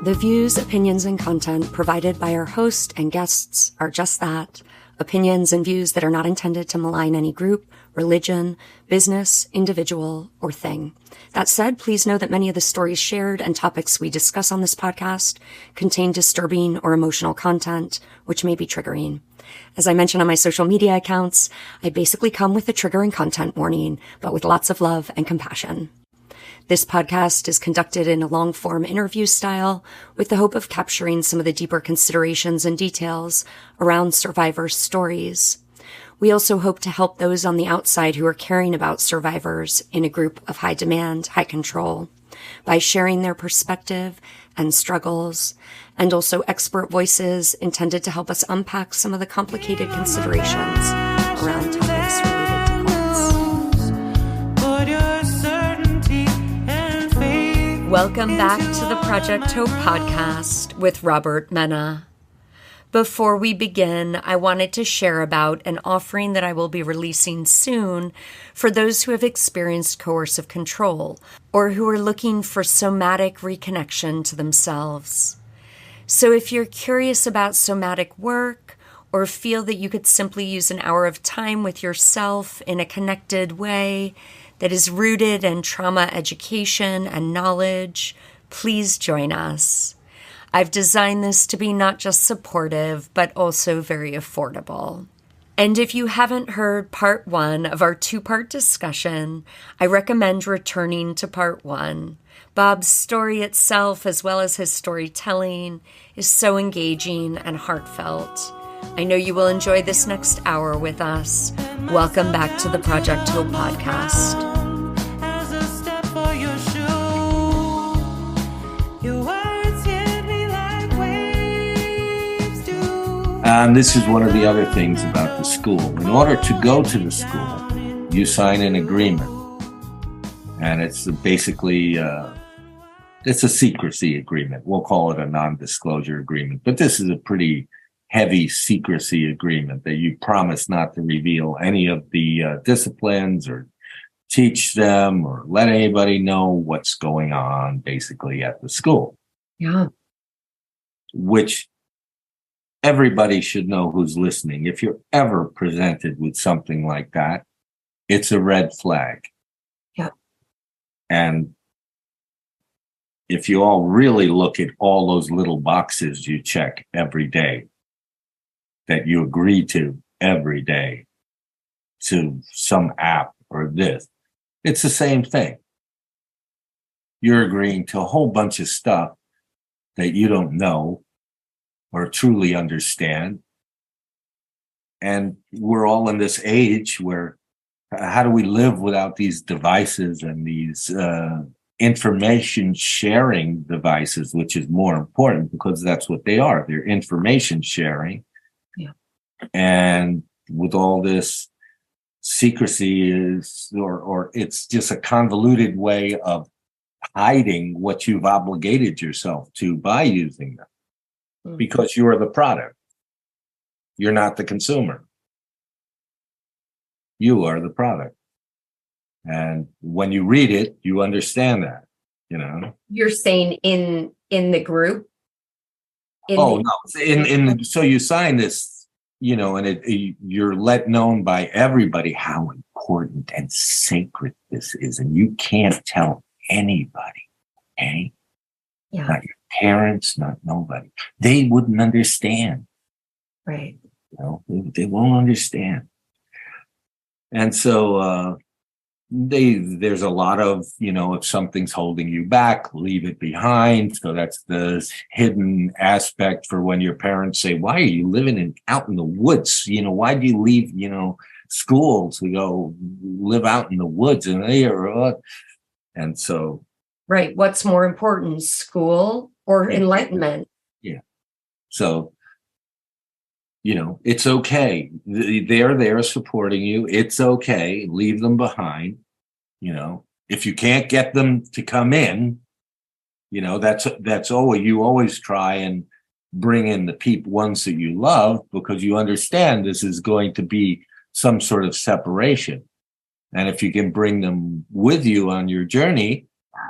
The views, opinions, and content provided by our host and guests are just that, opinions and views that are not intended to malign any group, religion, business, individual, or thing. That said, please know that many of the stories shared and topics we discuss on this podcast contain disturbing or emotional content, which may be triggering. As I mentioned on my social media accounts, I basically come with a triggering content warning, but with lots of love and compassion. This podcast is conducted in a long-form interview style with the hope of capturing some of the deeper considerations and details around survivors' stories. We also hope to help those on the outside who are caring about survivors in a group of high demand, high control, by sharing their perspective and struggles, and also expert voices intended to help us unpack some of the complicated considerations around topics related to cults. Welcome back to the Project Hope podcast with Robert Menna. Before we begin, I wanted to share about an offering that I will be releasing soon for those who have experienced coercive control or who are looking for somatic reconnection to themselves. So if you're curious about somatic work or feel that you could simply use an hour of time with yourself in a connected way that is rooted in trauma education and knowledge, please join us. I've designed this to be not just supportive, but also very affordable. And if you haven't heard part 1 of our 2-part discussion, I recommend returning to part 1. Bob's story itself, as well as his storytelling, is so engaging and heartfelt. I know you will enjoy this next hour with us. Welcome back to the Project Hope podcast. This is one of the other things about the school. In order to go to the school, you sign an agreement. And it's basically, it's a secrecy agreement. We'll call it a non-disclosure agreement. But this is a pretty heavy secrecy agreement that you promise not to reveal any of the disciplines or teach them or let anybody know what's going on basically at the school. Yeah. Which everybody should know who's listening. If you're ever presented with something like that, it's a red flag. Yeah. And if you all really look at all those little boxes you check every day, that you agree to every day, to some app or this, it's the same thing. You're agreeing to a whole bunch of stuff that you don't know or truly understand. And we're all in this age where how do we live without these devices and these information sharing devices, which is more important because that's what they are. They're information sharing. Yeah. And with all this secrecy is, or it's just a convoluted way of hiding what you've obligated yourself to by using them. Because you are the product. You're not the consumer. You are the product. And when you read it, you understand that, you know. You're saying in the group? No. So you sign this, you know, and you're let known by everybody how important and sacred this is. And you can't tell anybody, okay? Yeah. Not your parents, not nobody. They wouldn't understand. Right. You know, they won't understand. And so there's a lot of, you know, if something's holding you back, leave it behind. So that's the hidden aspect for when your parents say, why are you living out in the woods? You know, why do you leave, you know, school to go live out in the woods? And so. Right. What's more important, school or enlightenment? Yeah. So, you know, it's okay. They're there supporting you. It's okay. Leave them behind. You know, if you can't get them to come in, you know, that's always, you always try and bring in the ones that you love because you understand this is going to be some sort of separation. And if you can bring them with you on your journey,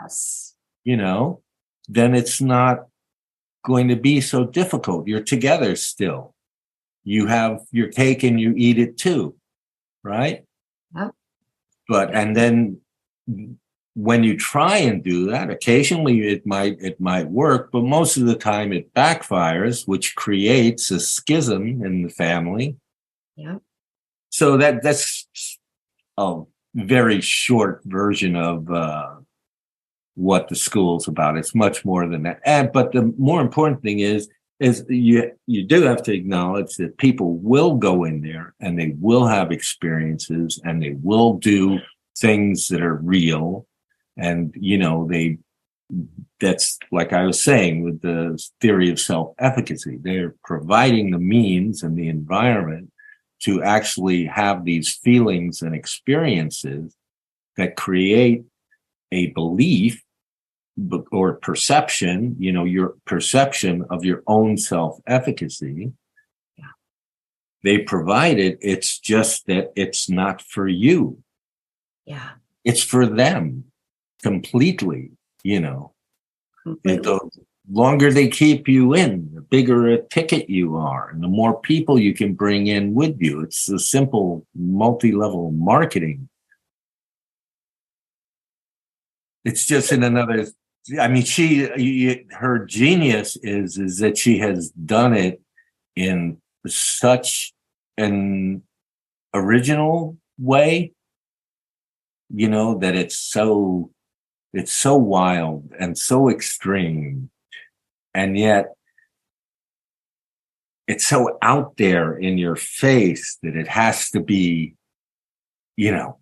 Yes. you know, then it's not going to be so difficult? You're together still. You have your cake and you eat it too, right? Yep. But and then when you try and do that, occasionally it might work, but most of the time it backfires, which creates a schism in the family. Yeah. So that's a very short version of what the school's about. It's much more than that. But the more important thing is you do have to acknowledge that people will go in there and they will have experiences and they will do things that are real. And, that's like I was saying with the theory of self-efficacy. They're providing the means and the environment to actually have these feelings and experiences that create a belief or perception, your perception of your own self-efficacy. Yeah. They provide it. It's just that it's not for you. Yeah. It's for them completely, Completely. The longer they keep you in, the bigger a ticket you are, and the more people you can bring in with you. It's a simple multi-level marketing. It's just in another. I mean, her genius is that she has done it in such an original way, that it's so wild and so extreme, and yet it's so out there in your face that it has to be,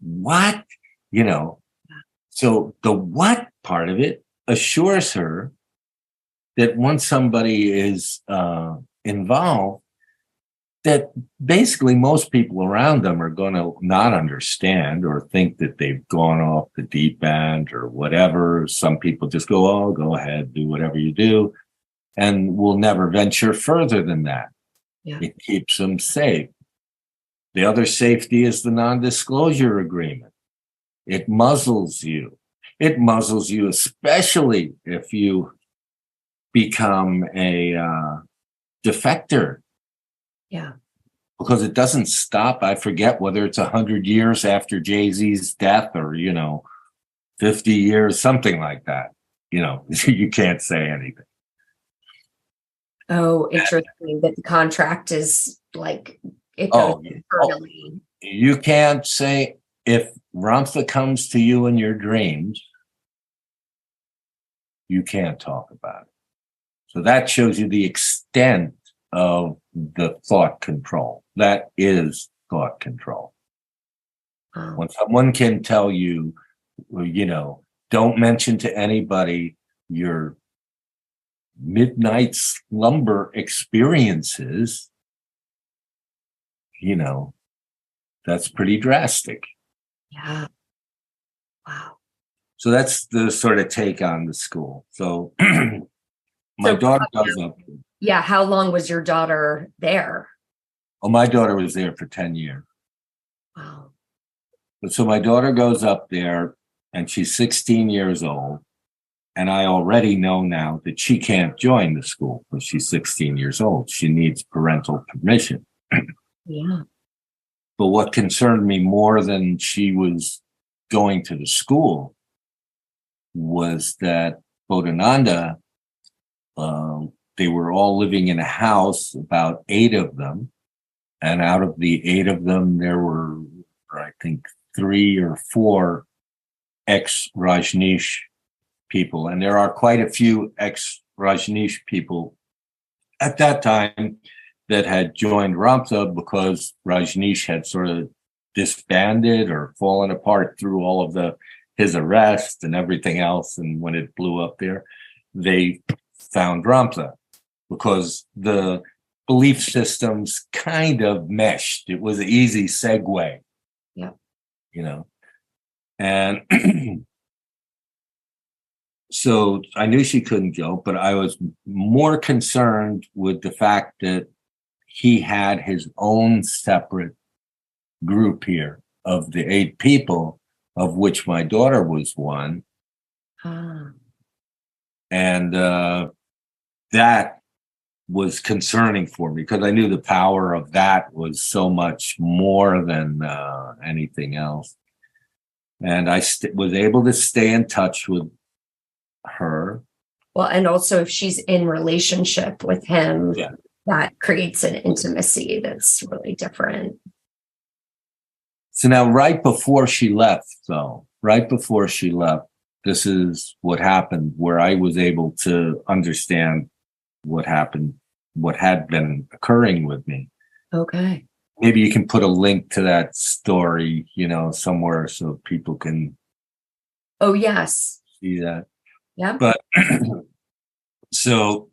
what, so the what part of it assures her that once somebody is involved, that basically most people around them are going to not understand or think that they've gone off the deep end or whatever. Some people just go, oh, go ahead, do whatever you do, and will never venture further than that. Yeah. It keeps them safe. The other safety is the non-disclosure agreement. It muzzles you. It muzzles you, especially if you become a defector. Yeah. Because it doesn't stop. I forget whether it's 100 years after Jay-Z's death or, 50 years, something like that. You can't say anything. Oh, interesting that the contract is like it goes eternally. You can't say if Ramtha comes to you in your dreams, you can't talk about it. So that shows you the extent of the thought control. That is thought control. Wow. When someone can tell you, don't mention to anybody your midnight slumber experiences, that's pretty drastic. Yeah. Wow. So that's the sort of take on the school. So my daughter goes up. Yeah. How long was your daughter there? Oh, my daughter was there for 10 years. Wow. So my daughter goes up there and she's 16 years old. And I already know now that she can't join the school because she's 16 years old. She needs parental permission. Yeah. But what concerned me more than she was going to the school was that Bodhananda, they were all living in a house, about 8 of them. And out of the 8 of them, there were, I think, 3 or 4 ex-Rajneesh people. And there are quite a few ex-Rajneesh people at that time that had joined Ramtha because Rajneesh had sort of disbanded or fallen apart through all of his arrest and everything else. And when it blew up there, they found Ramtha because the belief systems kind of meshed. It was an easy segue. Yeah. And so I knew she couldn't go, but I was more concerned with the fact that he had his own separate group here of the 8 people, of which my daughter was one. Ah. And that was concerning for me because I knew the power of that was so much more than anything else. And I was able to stay in touch with her. Well, and also if she's in relationship with him, Yeah. that creates an intimacy that's really different. So now, right before she left, this is what happened, where I was able to understand what happened, what had been occurring with me. Okay. Maybe you can put a link to that story, somewhere so people can. Oh, yes. See that. Yeah. But so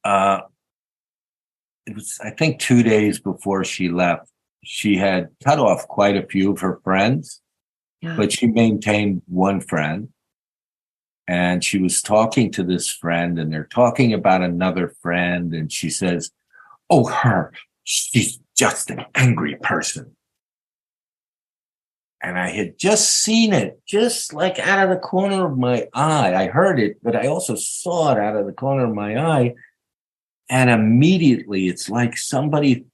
it was, I think, 2 days before she left, she had cut off quite a few of her friends, but she maintained one friend. And she was talking to this friend, and they're talking about another friend. And she says, "Oh, she's just an angry person." And I had just seen it, just like out of the corner of my eye. I heard it, but I also saw it out of the corner of my eye. And immediately, it's like somebody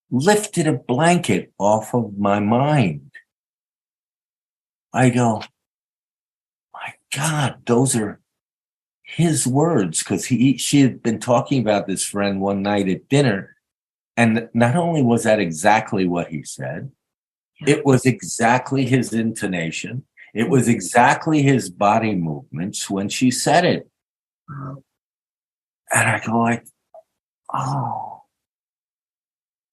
lifted a blanket off of my mind. I go, my God, those are his words, because she had been talking about this friend one night at dinner. And not only was that exactly what he said, it was exactly his intonation. It was exactly his body movements when she said it. And I go like, oh,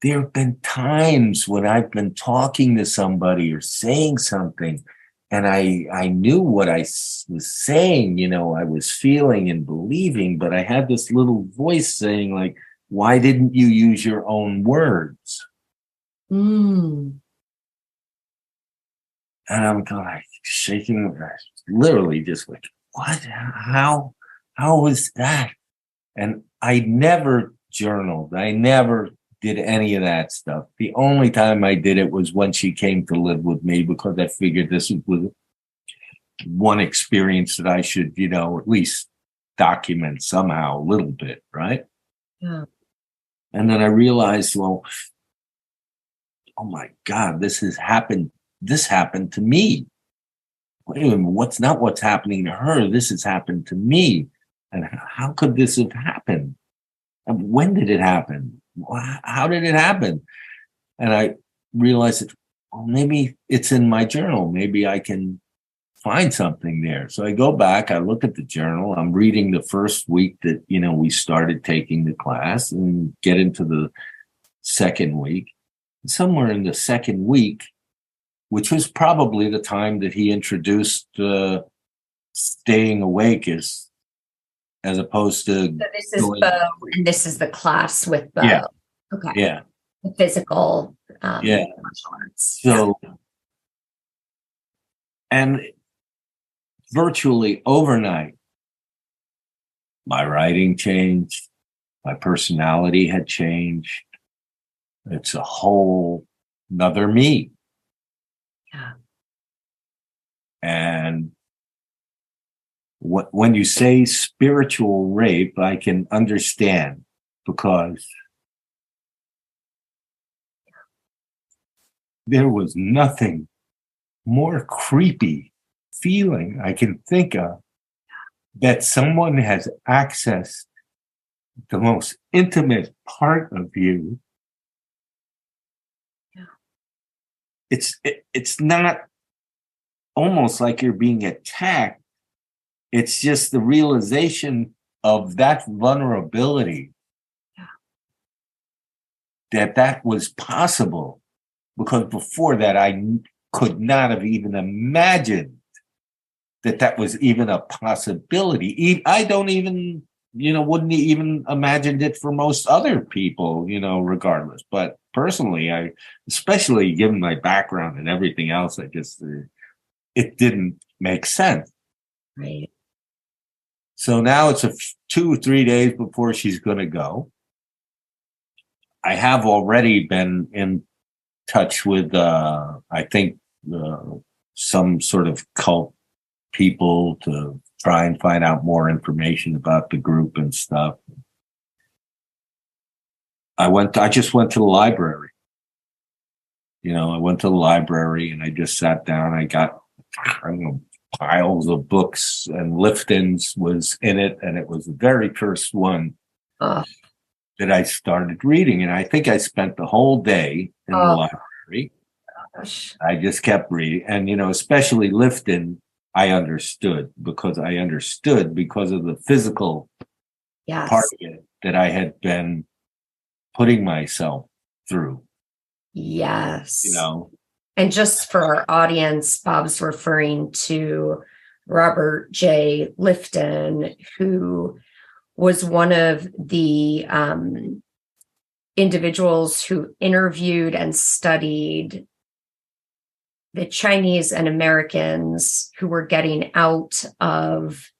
there have been times when I've been talking to somebody or saying something, and I knew what I was saying, I was feeling and believing, but I had this little voice saying, like, why didn't you use your own words? And I'm kind of like shaking, literally just like, what? How was that? And I never journaled. I never did any of that stuff. The only time I did it was when she came to live with me, because I figured this was one experience that I should, at least document somehow a little bit, right? Yeah. And then I realized, well, oh my God, this happened to me. Wait a minute, what's happening to her? This has happened to me. And how could this have happened? And when did it happen? How did it happen? And I realized that, well, maybe it's in my journal. Maybe I can find something there. So I go back, I look at the journal. I'm reading the first week that, we started taking the class, and get into the second week. Somewhere in the second week, which was probably the time that he introduced staying awake as opposed to. So this is Bo, and this is the class with Bo. Yeah. Okay. Yeah. The physical. Yeah. Martial arts. So, and virtually overnight, my writing changed. My personality had changed. It's a whole nother me. Yeah. And when you say spiritual rape, I can understand, because there was nothing more creepy feeling I can think of, that someone has accessed the most intimate part of you. Yeah. It's not almost like you're being attacked. It's just the realization of that vulnerability, that was possible, because before that I could not have even imagined that was even a possibility. I don't even, wouldn't even imagined it for most other people, regardless. But personally, especially given my background and everything else, I just, it didn't make sense. Right. So now it's 2 or 3 days before she's going to go. I have already been in touch with, I think, some sort of cult people to try and find out more information about the group and stuff. I just went to the library. I went to the library and I just sat down. I got, I don't know, piles of books, and Lifton's was in it. And it was the very first one that I started reading. And I think I spent the whole day in the library. Gosh. I just kept reading. And, especially Lifton, I understood because of the physical part of it that I had been putting myself through. Yes. And just for our audience, Bob's referring to Robert J. Lifton, who was one of the individuals who interviewed and studied the Chinese and Americans who were getting out of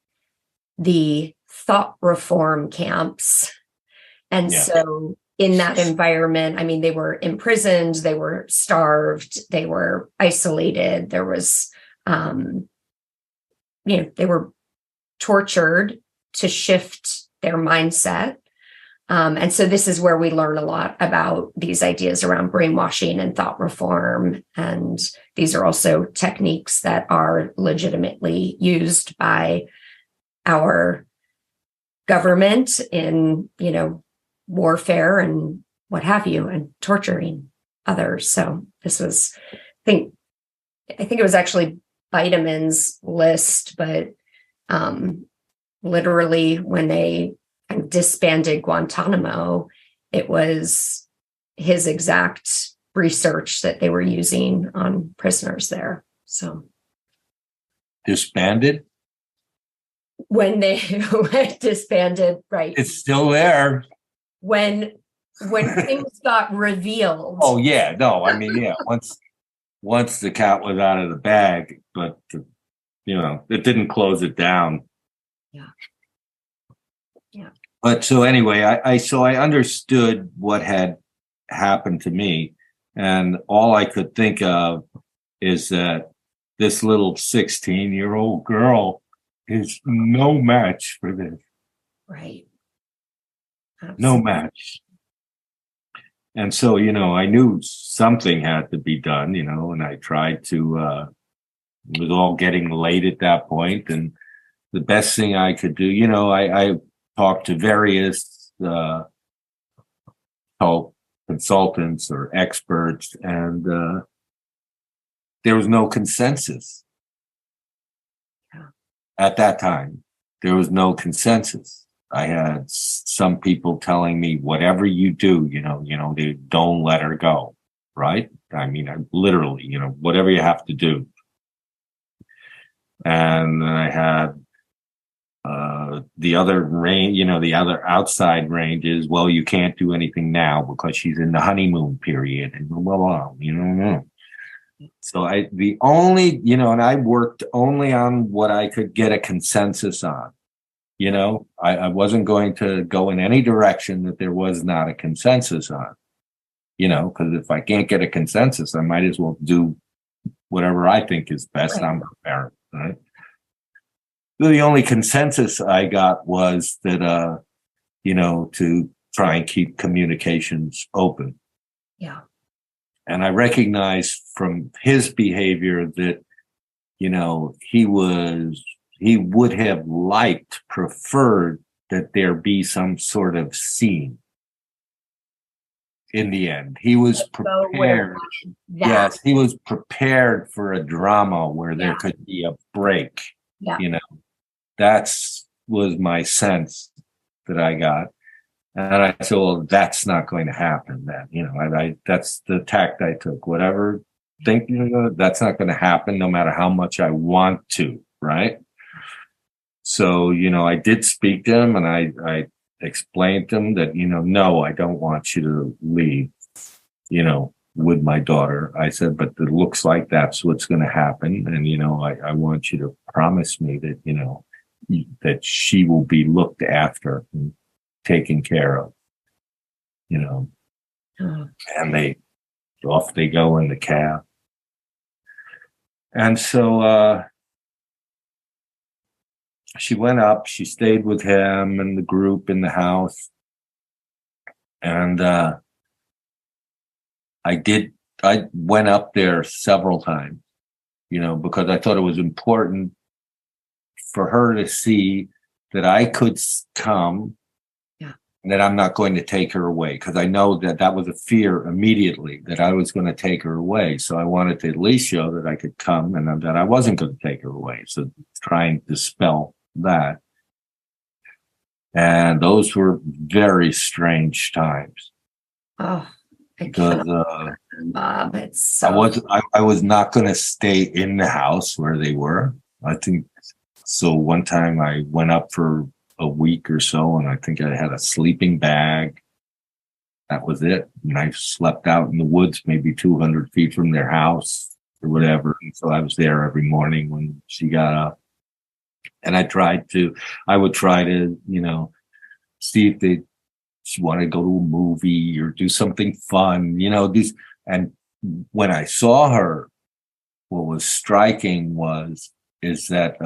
the thought reform camps. And so in that environment, I mean, they were imprisoned, they were starved, they were isolated. There was, they were tortured to shift their mindset. And so this is where we learn a lot about these ideas around brainwashing and thought reform. And these are also techniques that are legitimately used by our government in, warfare and what have you, and torturing others. So this was, I think it was actually Bideman's list, but literally when they disbanded Guantanamo, it was his exact research that they were using on prisoners there. So disbanded? When they disbanded, right? It's still there. When things got revealed. Oh yeah, no, I mean, yeah. Once the cat was out of the bag, but it didn't close it down. Yeah. But so anyway, I understood what had happened to me, and all I could think of is that this little 16-year-old girl is no match for this. Right. Absolutely. No match. And so, I knew something had to be done, and I tried to, it was all getting late at that point. And the best thing I could do, I talked to various consultants or experts, and there was no consensus. Yeah. At that time. There was no consensus. I had some people telling me, whatever you do, they don't let her go, right? I mean, I literally, whatever you have to do. And then I had the other range, the other outside range is, well, you can't do anything now because she's in the honeymoon period, and blah, blah, blah, So and I worked only on what I could get a consensus on. I wasn't going to go in any direction that there was not a consensus on, because if I can't get a consensus, I might as well do whatever I think is best. Right. I'm a parent, right? The only consensus I got was that, to try and keep communications open. Yeah. And I recognized from his behavior that, he would have preferred that there be some sort of scene. In the end, he was prepared. Yes, he was prepared for a drama where there could be a break. Yeah. That was my sense that I got. And I said, well, that's not going to happen then. That's the tact I took. Whatever, that's not going to happen no matter how much I want to, right? So, I did speak to him, and I explained to him that, no, I don't want you to leave, with my daughter. I said, but it looks like that's what's going to happen. And, I want you to promise me that, that she will be looked after and taken care of, and off they go in the cab. And so, she went up, she stayed with him and the group in the house. And I went up there several times, because I thought it was important for her to see that I could come. Yeah. And that I'm not going to take her away, because I know that was a fear immediately that I was going to take her away. So I wanted to at least show that I could come and that I wasn't going to take her away. So trying to dispel that. And those were very strange times. Oh, because Bob, it's so. I was not going to stay in the house where they were. I think so. One time I went up for a week or so, and I think I had a sleeping bag. That was it. And I slept out in the woods, maybe 200 feet from their house or whatever. And so I was there every morning when she got up. And I would try to, see if they want to go to a movie or do something fun, and when I saw her, what was striking is that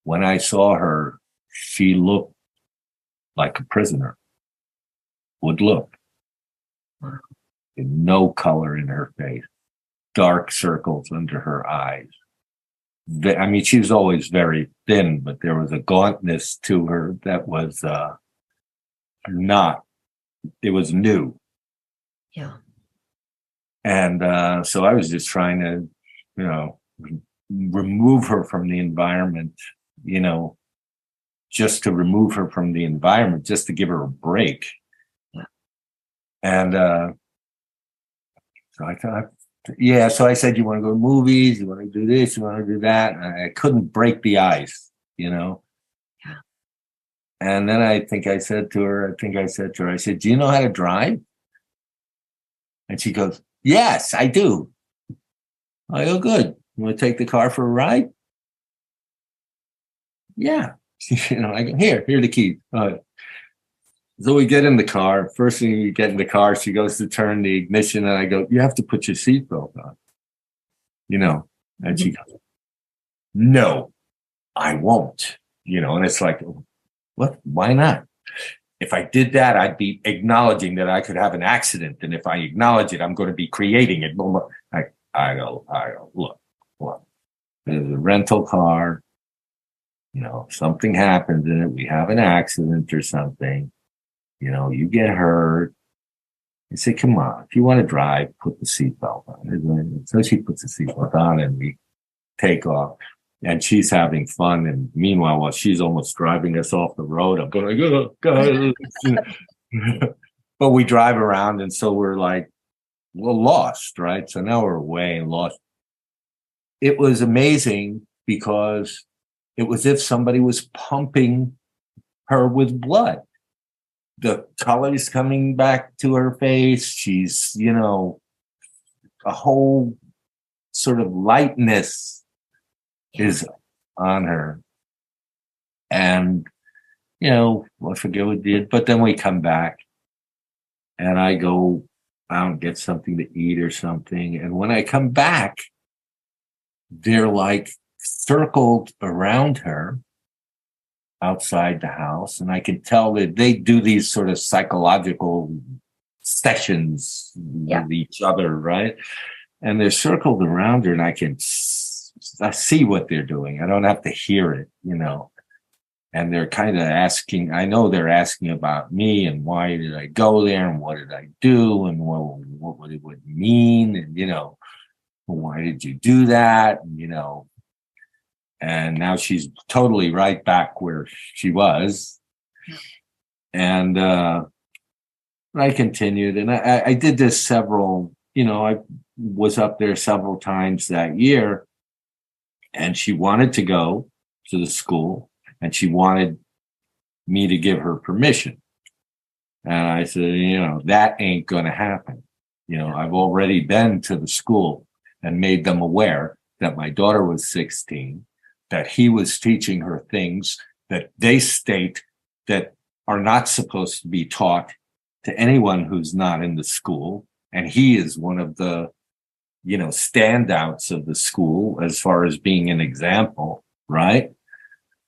when I saw her, she looked like a prisoner would look. No color in her face, dark circles under her eyes. I mean, she was always very thin, but there was a gauntness to her that was it was new. Yeah. And so I was just trying to, remove her from the environment, just to remove her from the environment, just to give her a break. Yeah. And so I thought, so I said, you want to go to movies? You want to do this? You want to do that? And I couldn't break the ice, Yeah. And then I said to her, I said, do you know how to drive? And she goes, yes, I do. I go, good. You want to take the car for a ride? Yeah. I go, here are the keys. So we get in the car. First thing you get in the car, she goes to turn the ignition, and I go, you have to put your seatbelt on. And she goes, no, I won't. And it's like, what? Why not? If I did that, I'd be acknowledging that I could have an accident. And if I acknowledge it, I'm going to be creating it. I go, look, there's a rental car. If something happens in it, we have an accident or something, you get hurt. I say, come on, if you want to drive, put the seatbelt on. So she puts the seatbelt on and we take off. And she's having fun. And meanwhile, while she's almost driving us off the road, I'm going, go. But we drive around, and so we're like, we're lost, right? So now we're away and lost. It was amazing because it was as if somebody was pumping her with blood. The color's coming back to her face. She's, a whole sort of lightness is on her. And, I forget what we did, but then we come back and I go out and get something to eat or something. And when I come back, they're like circled around her outside the house. And I can tell that they do these sort of psychological sessions with each other, right? And they're circled around her, and I see what they're doing. I don't have to hear it, And they're kind of asking, I know they're asking about me and why did I go there and what did I do and what it would mean and, why did you do that? And, and now she's totally right back where she was. And I continued, and I did this several, I was up there several times that year, and she wanted to go to the school and she wanted me to give her permission. And I said, that ain't going to happen. I've already been to the school and made them aware that my daughter was 16, that he was teaching her things that they state that are not supposed to be taught to anyone who's not in the school. And he is one of the, standouts of the school as far as being an example, right?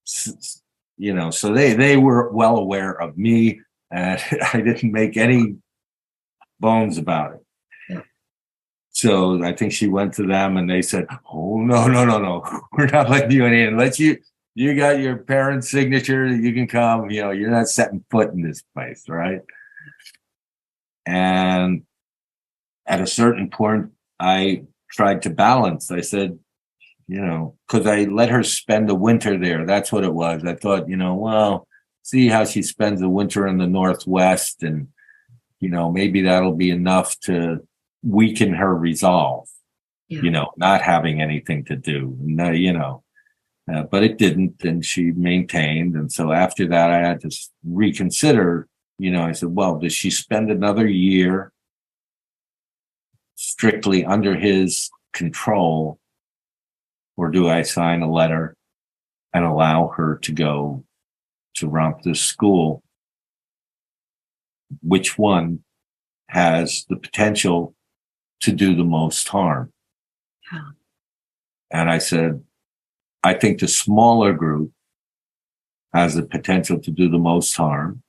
So they were well aware of me, and I didn't make any bones about it. Yeah. So I think she went to them and they said, "Oh, no. We're not letting you in. Unless you got your parents' signature, you can come. You're not setting foot in this place, right?" And at a certain point, I tried to balance. I said, because I let her spend the winter there. That's what it was. I thought, well, see how she spends the winter in the Northwest, and maybe that'll be enough to weaken her resolve. Yeah. Not having anything to do. No, but it didn't, and she maintained. And so after that, I had to reconsider. I said, well, does she spend another year strictly under his control, or do I sign a letter and allow her to go to Ramtha's school? Which one has the potential to do the most harm? Yeah. And I said, I think the smaller group has the potential to do the most harm,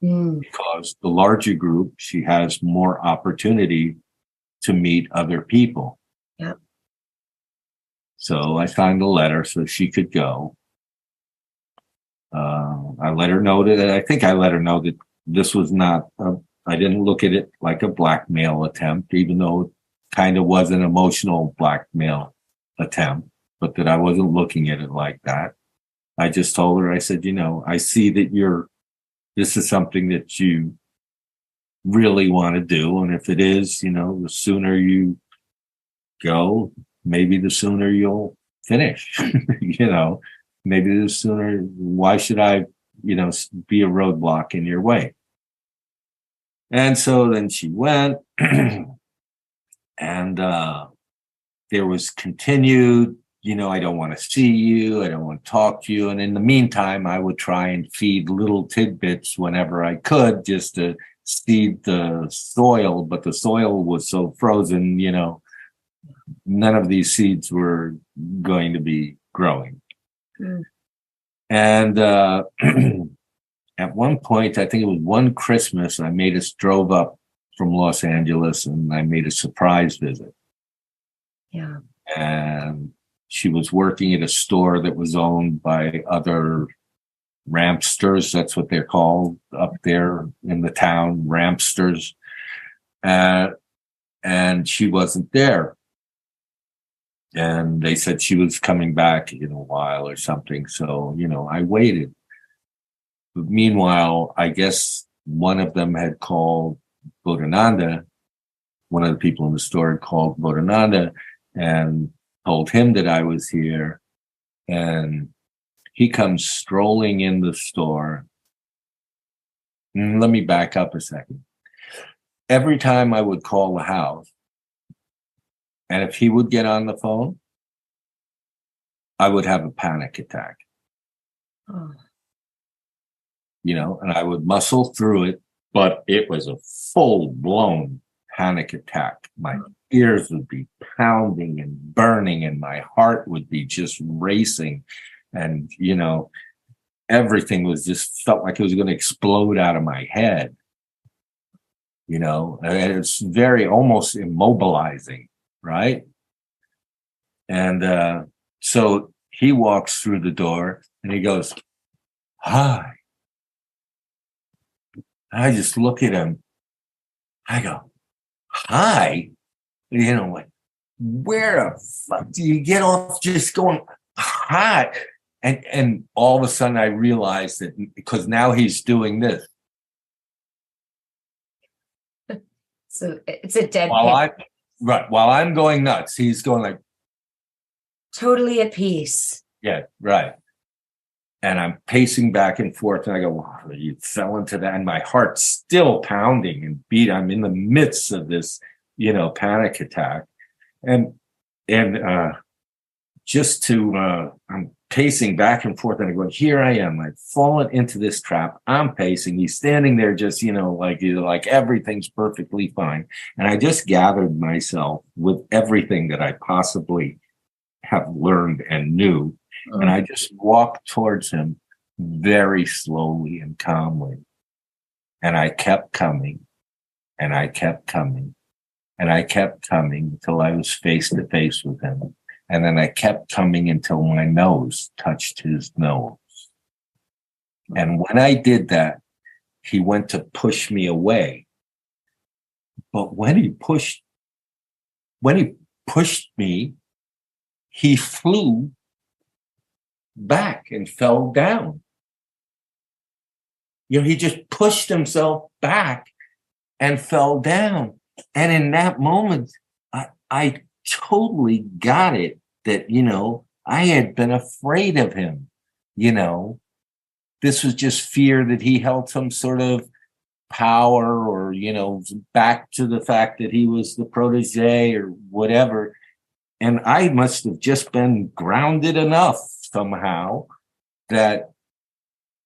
because the larger group, she has more opportunity to meet other people. Yep. So I signed a letter so she could go. I let her know that this was not, I didn't look at it like a blackmail attempt, even though it kind of was an emotional blackmail attempt, but that I wasn't looking at it like that. I just told her, I said, I see that this is something that you really want to do. And if it is, the sooner you go, maybe the sooner you'll finish, maybe the sooner, why should I, be a roadblock in your way? And so then she went and, there was continued, I don't want to see you. I don't want to talk to you. And in the meantime, I would try and feed little tidbits whenever I could, just to seed the soil. But the soil was so frozen, none of these seeds were going to be growing. And at one point, I think it was one Christmas, drove up from Los Angeles, and I made a surprise visit. Yeah. And she was working at a store that was owned by other rampsters. That's what they're called up there in the town, rampsters. And she wasn't there. And they said she was coming back in a while or something. So, I waited. But meanwhile, I guess one of them had called Bodhananda. One of the people in the store had called Bodhananda and told him that I was here. And he comes strolling in the store. Let me back up a second. Every time I would call the house, and if he would get on the phone, I would have a panic attack. Oh. And I would muscle through it, but it was a full-blown panic attack. My ears would be pounding and burning, and my heart would be just racing. And, everything was just felt like it was going to explode out of my head. And it's very almost immobilizing, right? And so he walks through the door and he goes, "Hi." I just look at him. I go, "Hi?" Like, where the fuck do you get off just going, "Hi"? And all of a sudden I realized that, because now he's doing this. So it's a dead while I'm going nuts, he's going like totally at peace. Yeah, right. And I'm pacing back and forth, and I go, "Wow, you fell into that." And my heart's still pounding and beat. I'm in the midst of this, panic attack. And I'm pacing back and forth, and I go, here I am. I've fallen into this trap. I'm pacing. He's standing there just, like everything's perfectly fine. And I just gathered myself with everything that I possibly have learned and knew. And I just walked towards him very slowly and calmly. And I kept coming, and I kept coming, and I kept coming until I was face to face with him. And then I kept coming until my nose touched his nose. And when I did that, he went to push me away. But when he pushed me, he flew back and fell down. He just pushed himself back and fell down. And in that moment, I totally got it that, I had been afraid of him. This was just fear that he held some sort of power, or, back to the fact that he was the protege or whatever. And I must have just been grounded enough somehow that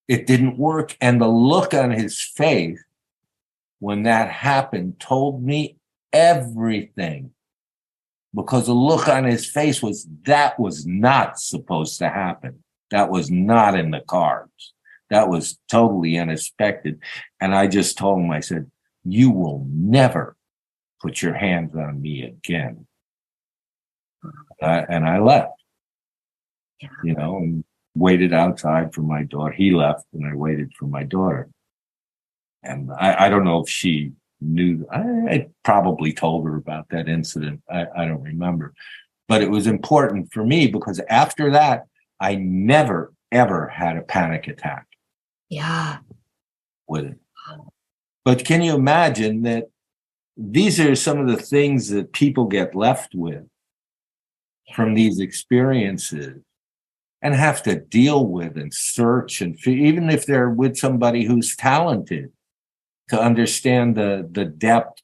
it didn't work. And the look on his face when that happened told me everything, because the look on his face that was not supposed to happen. That was not in the cards. That was totally unexpected. And I just told him, I said, you will never put your hands on me again. And I left, and waited outside for my daughter. He left, and I waited for my daughter. And I don't know if she knew. I probably told her about that incident. I don't remember. But it was important for me, because after that, I never, ever had a panic attack. Yeah. With it. But can you imagine that these are some of the things that people get left with from these experiences and have to deal with and search, and even if they're with somebody who's talented, to understand the depth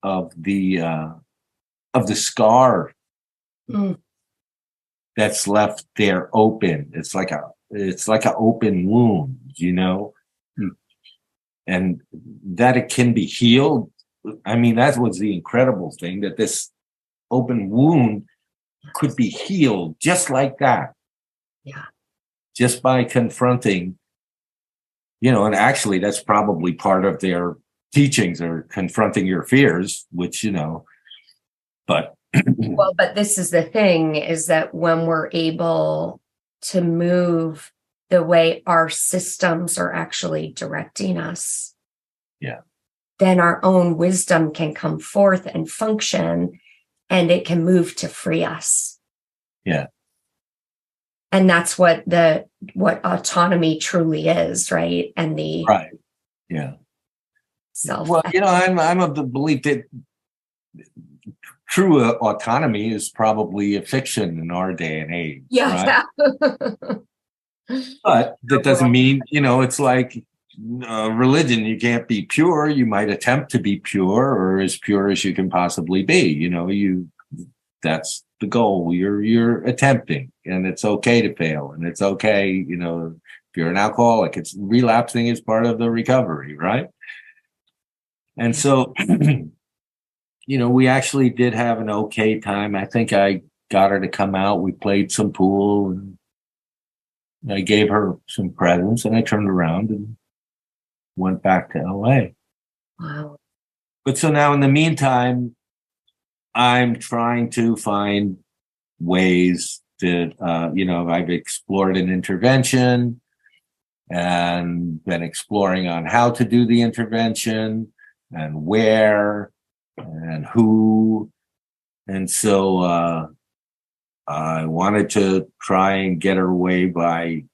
of the scar that's left there open. It's like an open wound, and that it can be healed. I mean, that was the incredible thing, that this open wound could be healed just like that. Yeah. Just by confronting, and actually that's probably part of their teachings, or confronting your fears, which, but. Well, but this is the thing, is that when we're able to move the way our systems are actually directing us, then our own wisdom can come forth and function, and it can move to free us. Yeah. And that's what autonomy truly is, right? And the right. Yeah. Self. Well, I'm of the belief that true autonomy is probably a fiction in our day and age. Yeah. Right? But that doesn't mean, it's like religion. You can't be pure. You might attempt to be pure, or as pure as you can possibly be. That's the goal. You're attempting, and it's okay to fail, and it's okay. If you're an alcoholic, it's relapsing is part of the recovery, right? And so, we actually did have an okay time. I think I got her to come out. We played some pool, and I gave her some presents, and I turned around and went back to LA. Wow. But so now in the meantime, I'm trying to find ways that, I've explored an intervention and been exploring on how to do the intervention and where and who. And so I wanted to try and get her away by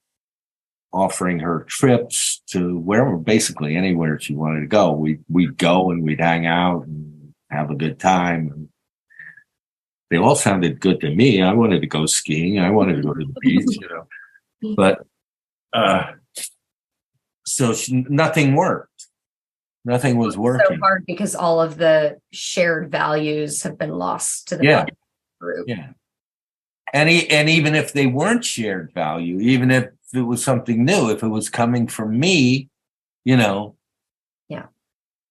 offering her trips to wherever, basically anywhere she wanted to go. We'd go and we'd hang out and have a good time. And they all sounded good to me. I wanted to go skiing. I wanted to go to the beach, But so nothing worked. Nothing was working. So hard because all of the shared values have been lost to the group. Yeah. And even if they weren't shared value, even if it was something new, if it was coming from me,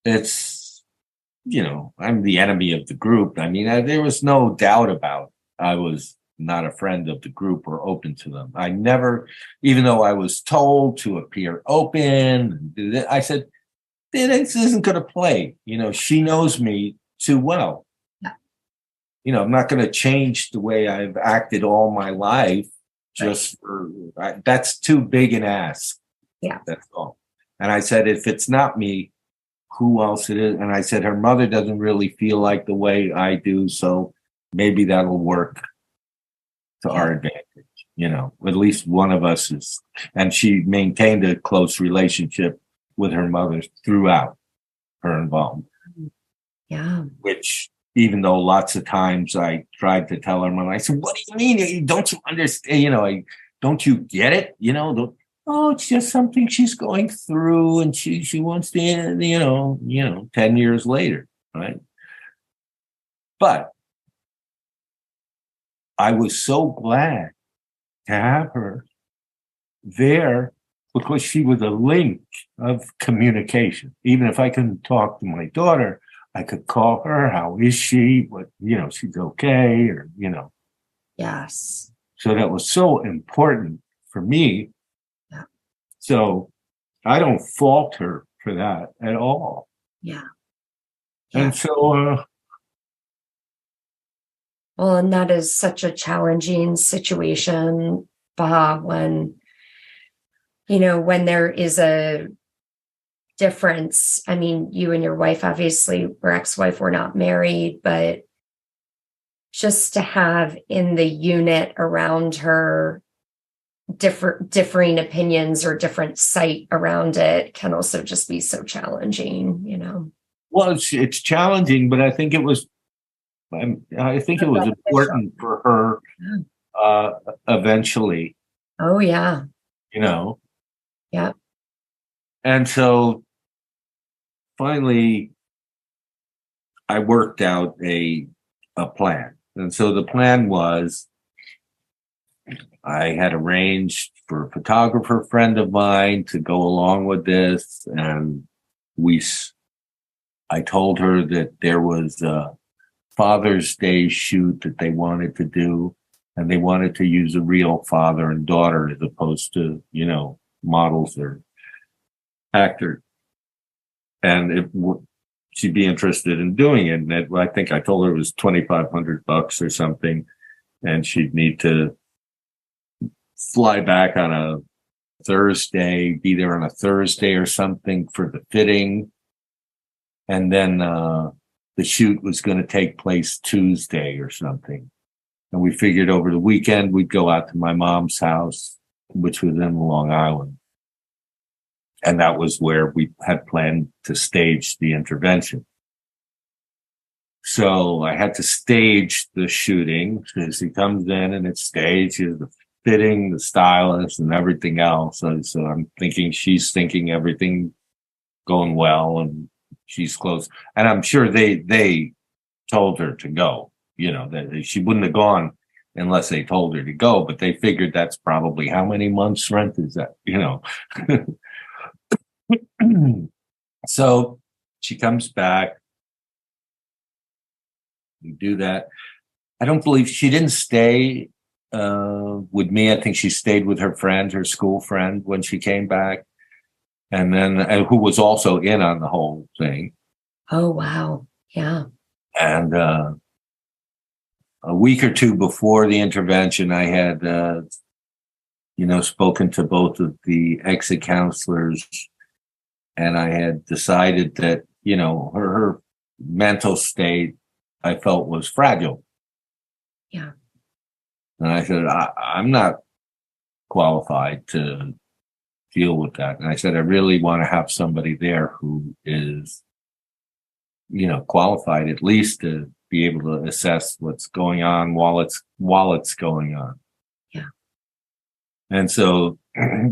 it's, I'm the enemy of the group. I mean, there was no doubt about I was not a friend of the group or open to them. I never, even though I was told to appear open and do that, I said, this isn't going to play. She knows me too well. I'm not going to change the way I've acted all my life that's too big an ask. Yeah. That's all. And I said, if it's not me, who else it is? And I said, her mother doesn't really feel like the way I do. So maybe that'll work to our advantage. At least one of us is. And she maintained a close relationship with her mother throughout her involvement. Yeah. Which, even though lots of times I tried to tell her, I said, what do you mean? Don't you understand? Don't you get it? Oh, it's just something she's going through and she wants to, 10 years later, right? But I was so glad to have her there because she was a link of communication. Even if I couldn't talk to my daughter, I could call her. How is she? What, she's okay, or. Yes. So that was so important for me. Yeah. So I don't fault her for that at all. Yeah. And so, well, and that is such a challenging situation, Bob, when there is a difference. I mean, you and your wife obviously were ex-wife, were not married, but just to have in the unit around her differing opinions or different sight around it can also just be so challenging. Well, it's challenging, but I think it was important for her eventually. Oh yeah. Yeah. And so finally I worked out a plan. And so the plan was, I had arranged for a photographer friend of mine to go along with this. And I told her that there was a Father's Day shoot that they wanted to do, and they wanted to use a real father and daughter as opposed to, models or actors. And she'd be interested in doing it. And I think I told her it was $2,500 or something. And she'd need to fly back on a Thursday, be there on a Thursday or something for the fitting. And then the shoot was going to take place Tuesday or something. And we figured over the weekend we'd go out to my mom's house, which was in Long Island. And that was where we had planned to stage the intervention. So I had to stage the shooting because he comes in and it's staged, the fitting, the stylist, and everything else. So I'm thinking she's thinking everything going well and she's close. And I'm sure they told her to go, that she wouldn't have gone unless they told her to go, but they figured that's probably how many months rent is that, So she comes back. We do that. I don't believe she didn't stay with me. I think she stayed with her friend, her school friend, when she came back. And then, who was also in on the whole thing. Oh, wow. Yeah. And a week or two before the intervention, I had, spoken to both of the exit counselors. And I had decided that, her mental state, I felt, was fragile. Yeah. And I said, I'm not qualified to deal with that. And I said, I really want to have somebody there who is, qualified at least to be able to assess what's going on while it's going on. Yeah. And so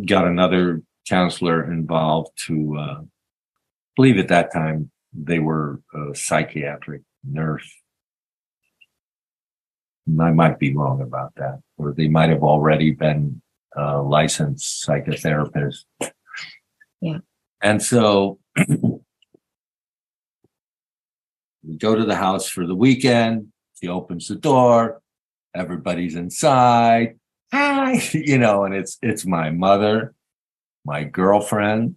got another counselor involved to, I believe at that time they were a psychiatric nurse. I might be wrong about that, or they might have already been licensed psychotherapists. Yeah. And so we go to the house for the weekend. She opens the door, everybody's inside. Hi, and it's my mother, my girlfriend,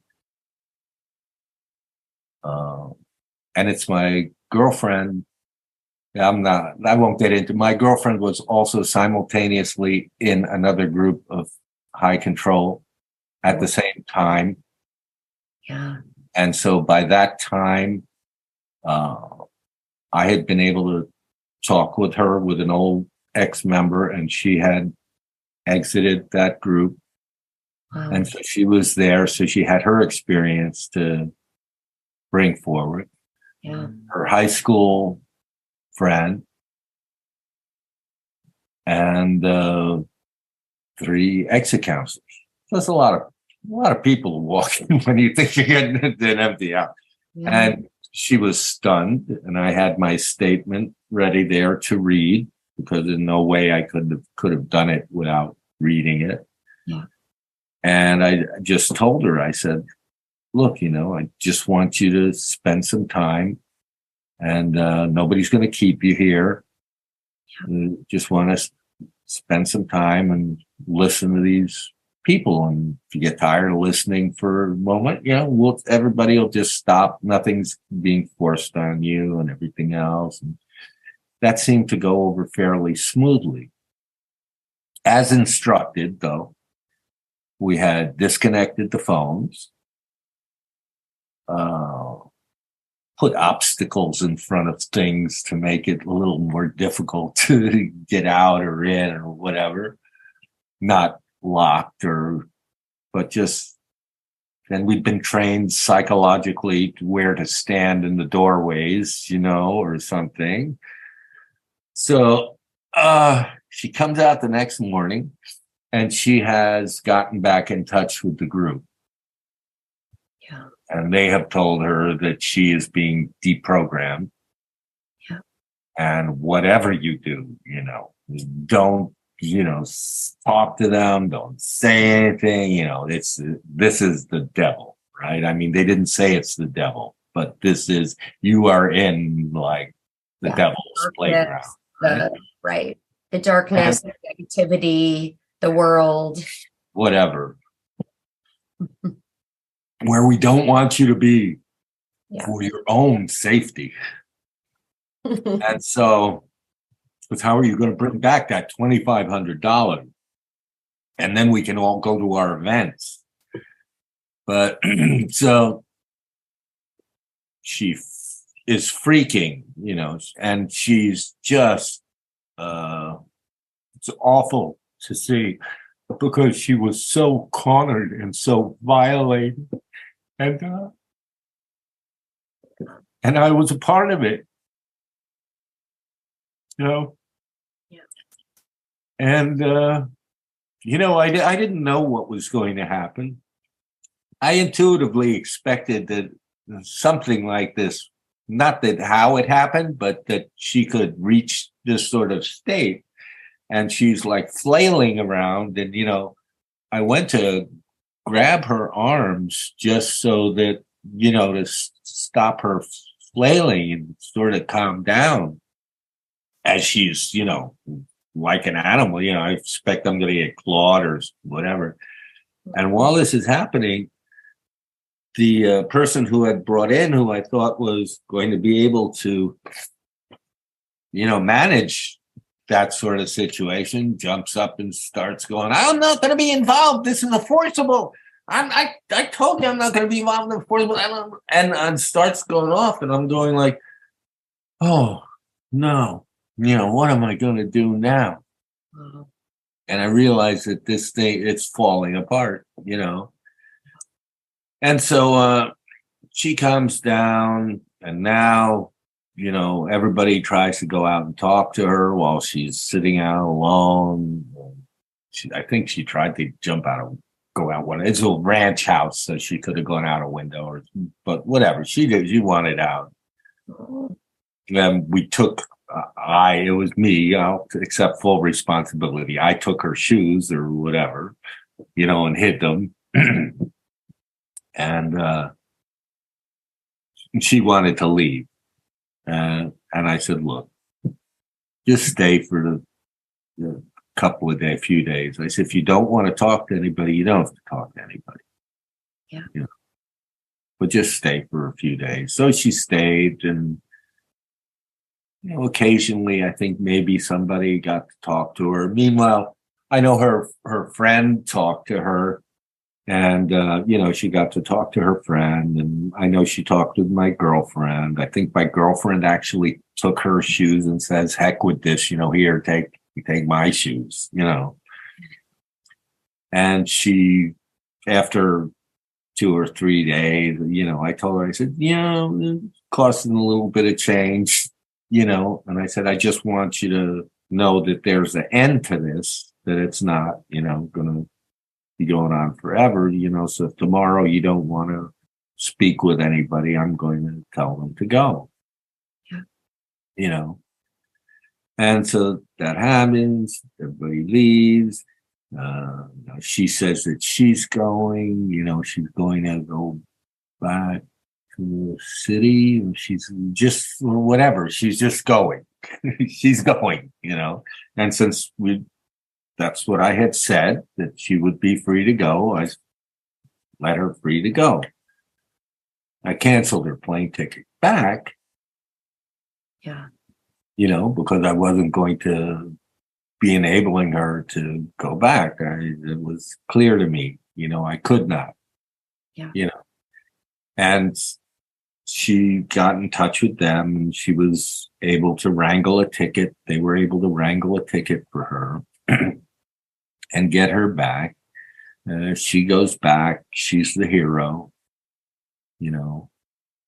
and it's my girlfriend. I won't get into, my girlfriend was also simultaneously in another group of high control at the same time. Yeah. And so by that time, I had been able to talk with her, with an old ex-member, and she had exited that group. Wow. And so she was there. So she had her experience to bring forward. Yeah. Her high school friend and 3 exit counselors. So that's a lot of people walking when you think you're getting an empty house. Yeah. And she was stunned, and I had my statement ready there to read, because in no way I could have done it without reading it. Yeah. And I just told her, I said, look, I just want you to spend some time, and nobody's going to keep you here. Yeah. Just want to spend some time and listen to these people. And if you get tired of listening for a moment, everybody will just stop. Nothing's being forced on you and everything else. And that seemed to go over fairly smoothly. As instructed, though, we had disconnected the phones, put obstacles in front of things to make it a little more difficult to get out or in or whatever. Not locked but just, and we've been trained psychologically to where to stand in the doorways, or something. So she comes out the next morning, and she has gotten back in touch with the group. Yeah. And they have told her that she is being deprogrammed. Yeah. And whatever you do, don't, talk to them, don't say anything, this is the devil, right? I mean, they didn't say it's the devil, but you are in like the devil's playground. Right. The darkness, the negativity, the world. Whatever. Where we don't want you to be, for your own safety. And so, but how are you going to bring back that $2,500? And then we can all go to our events. But so she is freaking, and she's just, it's awful to see, because she was so cornered and so violated. And I was a part of it, Yeah. And, I didn't know what was going to happen. I intuitively expected that something like this, not that how it happened, but that she could reach this sort of state. And she's like flailing around. And, I went to grab her arms just so that, to stop her flailing and sort of calm down, as she's, like an animal. I expect I'm going to get clawed or whatever. And while this is happening, the person who had brought in, who I thought was going to be able to, manage that sort of situation, jumps up and starts going, I'm not going to be involved. This is a forcible. I told you I'm not going to be involved in forcible. And starts going off. And I'm going like, oh, no. What am I going to do now? And I realized that this thing, it's falling apart, And so she comes down, and now, everybody tries to go out and talk to her while she's sitting out alone. I think she tried to go out one. It's a ranch house, so she could have gone out a window, but whatever. She did. She wanted out. And we took, it was me, I'll accept full responsibility. I took her shoes or whatever, and hid them. And she wanted to leave. And I said, look, just stay for a few days. I said, if you don't want to talk to anybody, you don't have to talk to anybody. Yeah. But just stay for a few days. So she stayed, and occasionally I think maybe somebody got to talk to her. Meanwhile, I know her friend talked to her, and she got to talk to her friend, and I know she talked with my girlfriend. I think my girlfriend actually took her shoes and says, "Heck with this, here, take my shoes," And she, after 2 or 3 days, I told her, I said, it costing a little bit of change, and I said, I just want you to know that there's an end to this, that it's not, going to be going on forever, so if tomorrow you don't want to speak with anybody, I'm going to tell them to go, And so that happens, everybody leaves. She says that she's going, she's going to go back to the city. She's just whatever. She's just going. She's going, And since that's what I had said, that she would be free to go, I let her free to go. I canceled her plane ticket back. Yeah. Because I wasn't going to be enabling her to go back. It was clear to me, I could not. Yeah. And she got in touch with them, and she was able to wrangle a ticket. They were able to wrangle a ticket for her and get her back. She goes back. She's the hero.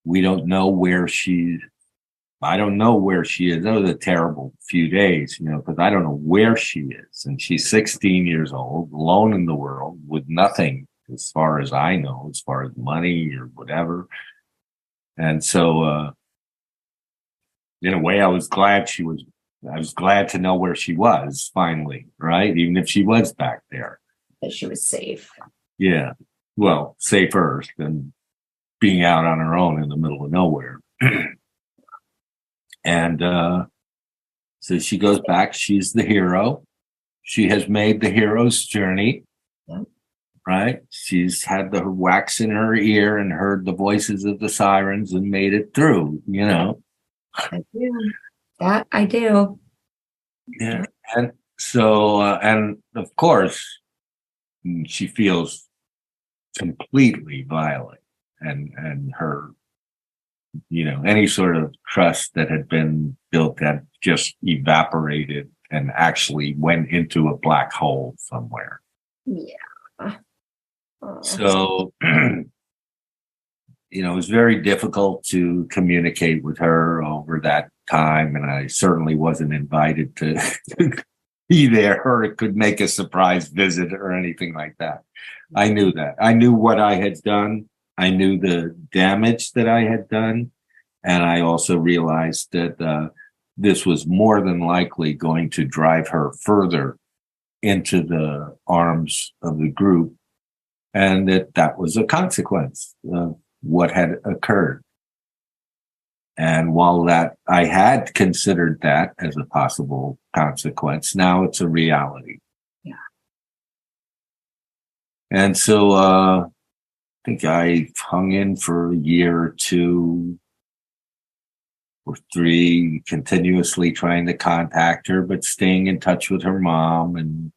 We don't know where I don't know where she is. That was a terrible few days, because I don't know where she is. And she's 16 years old, alone in the world, with nothing, as far as I know, as far as money or whatever. And so, in a way, I was glad to know where she was finally, right? Even if she was back there. That she was safe. Yeah. Well, safer than being out on her own in the middle of nowhere. And so she goes back. She's the hero. She has made the hero's journey. Yeah. Right? She's had the wax in her ear and heard the voices of the sirens and made it through, I do. That I do. Yeah. And so, and of course, she feels completely violent, and her, any sort of trust that had been built had just evaporated and actually went into a black hole somewhere. Yeah. So, it was very difficult to communicate with her over that time, and I certainly wasn't invited to be there, or it could make a surprise visit or anything like that. I knew that. I knew what I had done. I knew the damage that I had done. And I also realized that this was more than likely going to drive her further into the arms of the group, and that was a consequence of what had occurred. And while that I had considered that as a possible consequence, now it's a reality. Yeah. And so I think I hung in for a year or 2 or 3, continuously trying to contact her, but staying in touch with her mom. And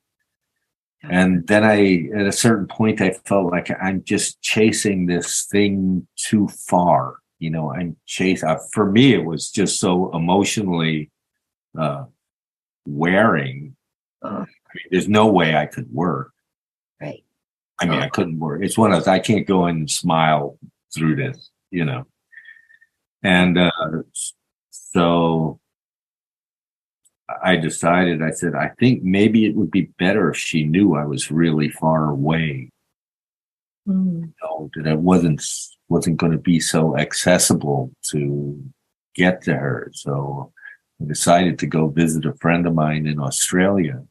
then at a certain point, I felt like I'm just chasing this thing too far. For me, it was just so emotionally wearing. There's no way I could work. Right. I couldn't work. It's one of those, I can't go in and smile through this, And so I decided, I said, I think maybe it would be better if she knew I was really far away. That I wasn't going to be so accessible to get to her. So I decided to go visit a friend of mine in Australia.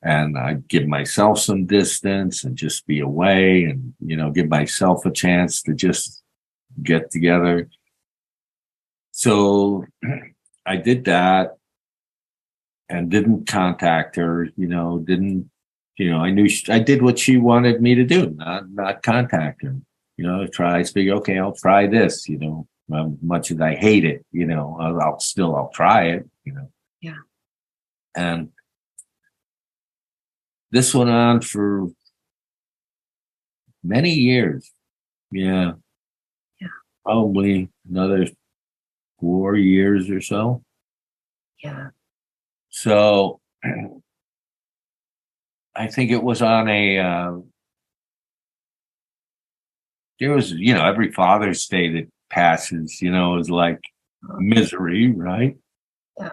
And I'd give myself some distance and just be away, and, give myself a chance to just get together. So I did that. and didn't contact her, didn't, I knew I did what she wanted me to do, not contact her, I figure, okay, I'll try this, much as I hate it, I'll try it, Yeah. And this went on for many years. Yeah. Yeah. Probably another 4 years or so. Yeah. So I think it was on there was, every Father's Day that passes, is like misery, right? Yeah.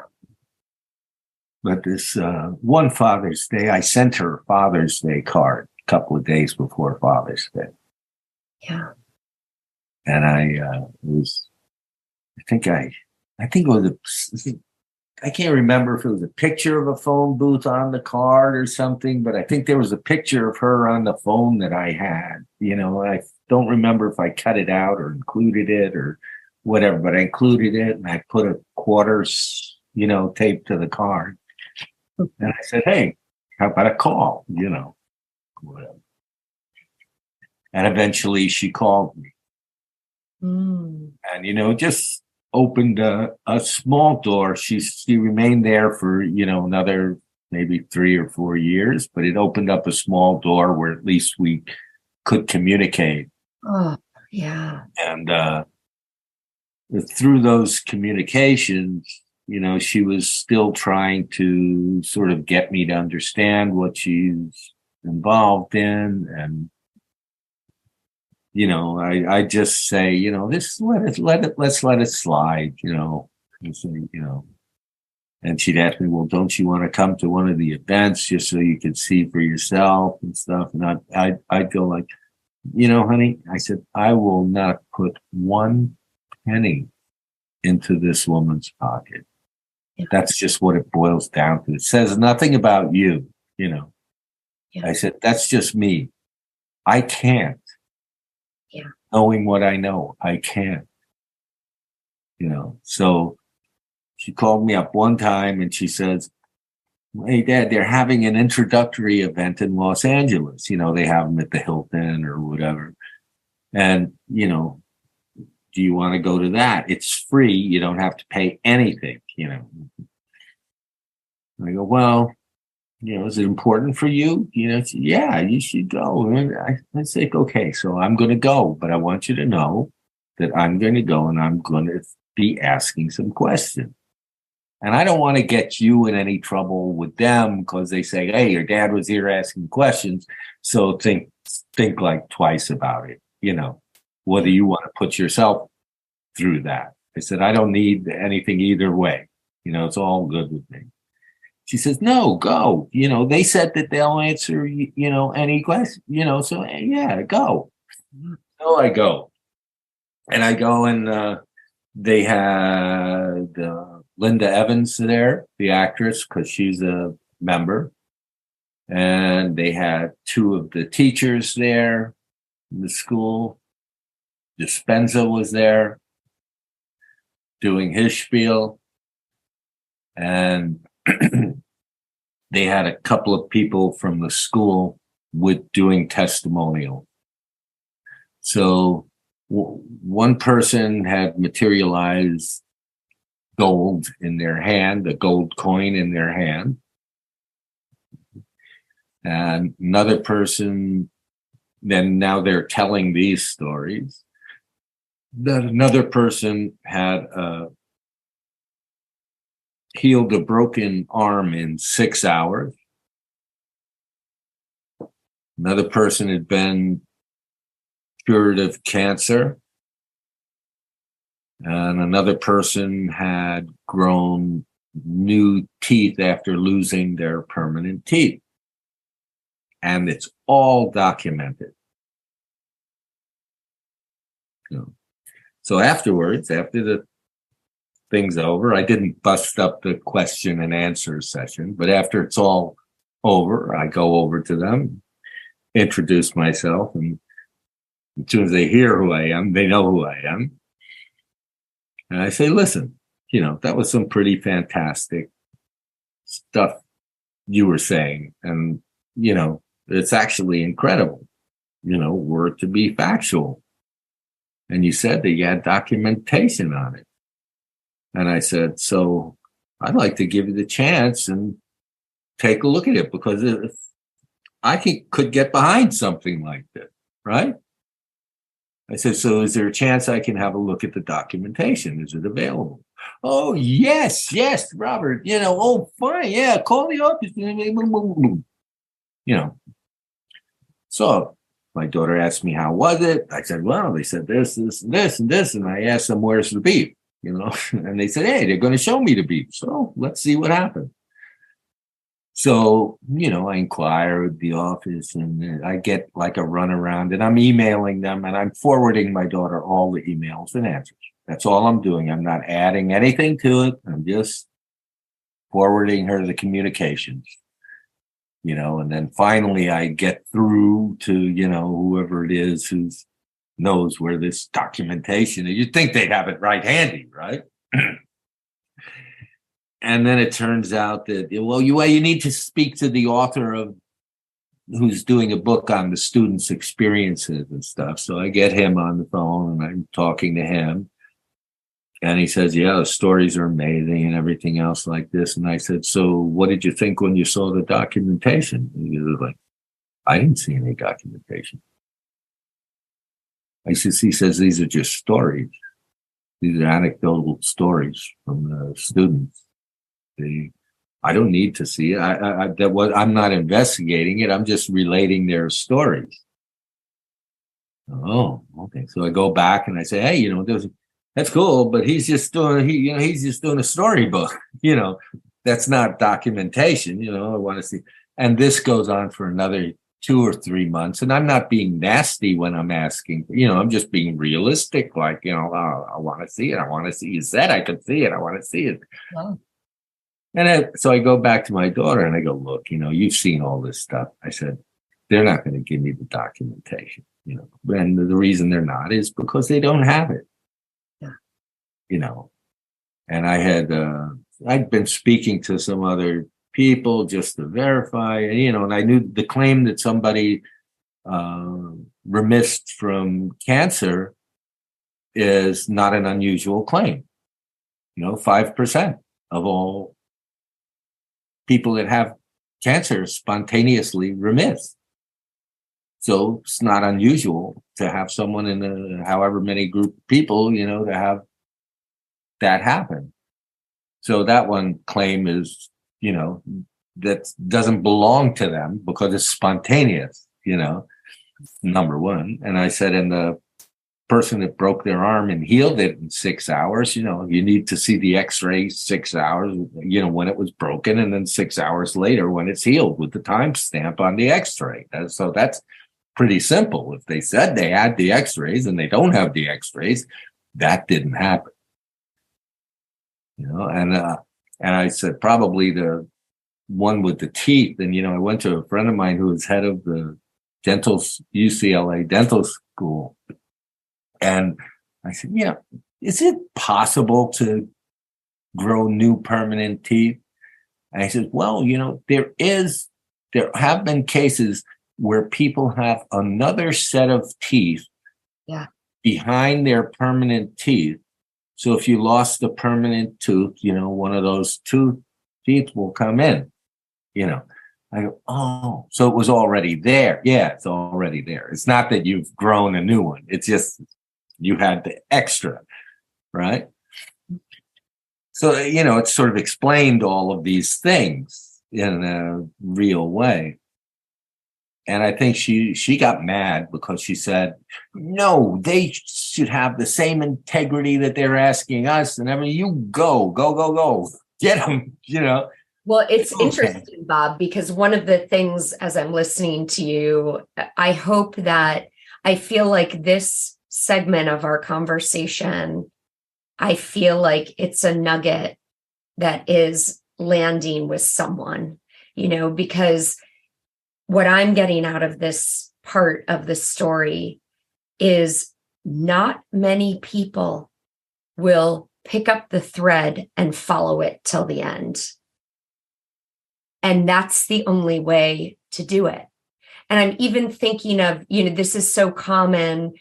But this one Father's Day, I sent her a Father's Day card a couple of days before Father's Day. Yeah. And I think it was I can't remember if it was a picture of a phone booth on the card or something, but I think there was a picture of her on the phone that I had. I don't remember if I cut it out or included it or whatever, but I included it and I put a quarters, taped to the card. And I said, hey, how about a call? Whatever. And eventually she called me. And, just opened a small door. She remained there for, another maybe 3 or 4 years, but it opened up a small door where at least we could communicate. Oh, yeah. And through those communications, she was still trying to sort of get me to understand what she's involved in. And I just say, let's let it slide, and say, and she'd ask me, well, don't you want to come to one of the events just so you can see for yourself and stuff? And I'd go like, honey, I said, I will not put one penny into this woman's pocket. Yeah. That's just what it boils down to. It says nothing about you, Yeah. I said, that's just me. I can't. Yeah. Knowing what I know, I can't. So she called me up one time and she says, hey, Dad, they're having an introductory event in Los Angeles. They have them at the Hilton or whatever. And, do you want to go to that? It's free. You don't have to pay anything, And I go, well, is it important for you? Yeah, you should go. And I say, okay, so I'm going to go, but I want you to know that I'm going to go and I'm going to be asking some questions. And I don't want to get you in any trouble with them because they say, hey, your dad was here asking questions. So think like twice about it, whether you want to put yourself through that. I said, I don't need anything either way. It's all good with me. She says, no, go. They said that they'll answer, any question, so yeah, go. So I go. And I go and they had Linda Evans there, the actress, because she's a member. And they had 2 of the teachers there in the school. Dispenza was there doing his spiel. And they had a couple of people from the school doing testimonial. So one person had materialized gold in their hand, a gold coin in their hand. And another person, then now they're telling these stories, that another person had healed a broken arm in 6 hours. Another person had been cured of cancer. And another person had grown new teeth after losing their permanent teeth. And it's all documented. So afterwards, after the thing's over, I didn't bust up the question and answer session, but after it's all over, I go over to them, introduce myself, and as soon as they hear who I am, they know who I am. And I say, listen, that was some pretty fantastic stuff you were saying. And, it's actually incredible, were it to be factual. And you said that you had documentation on it. And I said, so I'd like to give you the chance and take a look at it, because if I could get behind something like this, right? I said, so is there a chance I can have a look at the documentation? Is it available? Oh, yes, Robert, oh, fine. Yeah, call the office. So my daughter asked me, how was it? I said, well, they said this, this, and this, and this. And I asked them, where's the beef? And they said, hey, they're going to show me the beef. So let's see what happens. So, I inquire at the office, and I get like a runaround, and I'm emailing them, and I'm forwarding my daughter all the emails and answers. That's all I'm doing. I'm not adding anything to it. I'm just forwarding her the communications, and then finally I get through to, whoever it is who knows where this documentation is. You'd think they'd have it right handy, right? And then it turns out that, well, you need to speak to the author of who's doing a book on the students' experiences and stuff. So I get him on the phone, and I'm talking to him. And he says, yeah, the stories are amazing and everything else like this. And I said, so what did you think when you saw the documentation? And he was like, I didn't see any documentation. He says, these are just stories. These are anecdotal stories from the students. I don't need to see it. I'm not investigating it. I'm just relating their stories. Oh, okay. So I go back and I say, hey, that's cool, but he's just doing a storybook. That's not documentation. I want to see. And this goes on for another 2 or 3 months. And I'm not being nasty when I'm asking. I'm just being realistic. Like, I want to see it. I want to see. You said I could see it. I want to see it. Wow. And so I go back to my daughter and I go, look, you've seen all this stuff. I said, they're not going to give me the documentation, and the reason they're not is because they don't have it, and I'd been speaking to some other people just to verify, and I knew the claim that somebody remissed from cancer is not an unusual claim. 5% of all people that have cancer spontaneously remiss. So it's not unusual to have someone in however many group of people, to have that happen. So that one claim is, that doesn't belong to them because it's spontaneous, number one. And I said, and the person that broke their arm and healed it in 6 hours, you need to see the x-ray 6 hours, when it was broken, and then 6 hours later when it's healed with the timestamp on the x-ray. So that's pretty simple. If they said they had the x-rays and they don't have the x-rays, that didn't happen. And I said, probably the one with the teeth. And, I went to a friend of mine who was head of the UCLA dental school. And I said, is it possible to grow new permanent teeth? And I said, well, there have been cases where people have another set of teeth behind their permanent teeth. So if you lost the permanent tooth, one of those teeth will come in, I go, oh, so it was already there. Yeah, it's already there. It's not that you've grown a new one. It's just you had the extra, right? So, it sort of explained all of these things in a real way. And I think she got mad because she said, no, they should have the same integrity that they're asking us. And you go, get them, Well, it's interesting, Bob, because one of the things as I'm listening to you, I feel like this segment of our conversation, I feel like it's a nugget that is landing with someone, because what I'm getting out of this part of the story is not many people will pick up the thread and follow it till the end. And that's the only way to do it. And I'm even thinking of, this is so common.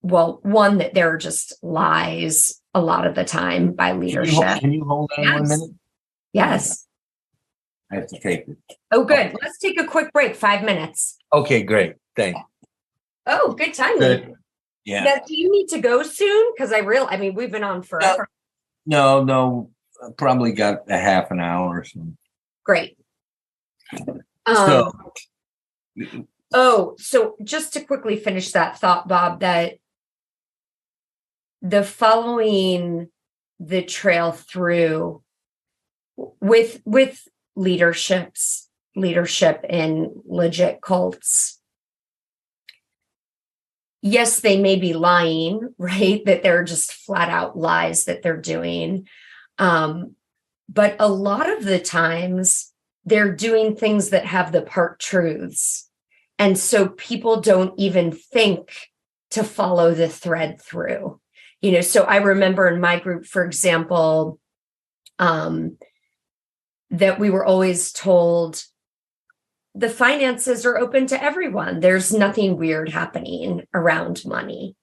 Well, one, that there are just lies a lot of the time by leadership. Can you hold on Yes. 1 minute? Yes. I have to take it. Oh, good. Let's take a quick break, 5 minutes. Okay, great. Thanks. Oh, good timing. Good. Yeah. Now, do you need to go soon? Because we've been on forever. No, probably got a half an hour or so. Great. So just to quickly finish that thought, Bob, that the following the trail through with leadership in legit cults. Yes, they may be lying, right? That they're just flat out lies that they're doing. But a lot of the times they're doing things that have the part truths. And so people don't even think to follow the thread through. So I remember in my group, for example, that we were always told the finances are open to everyone. There's nothing weird happening around money.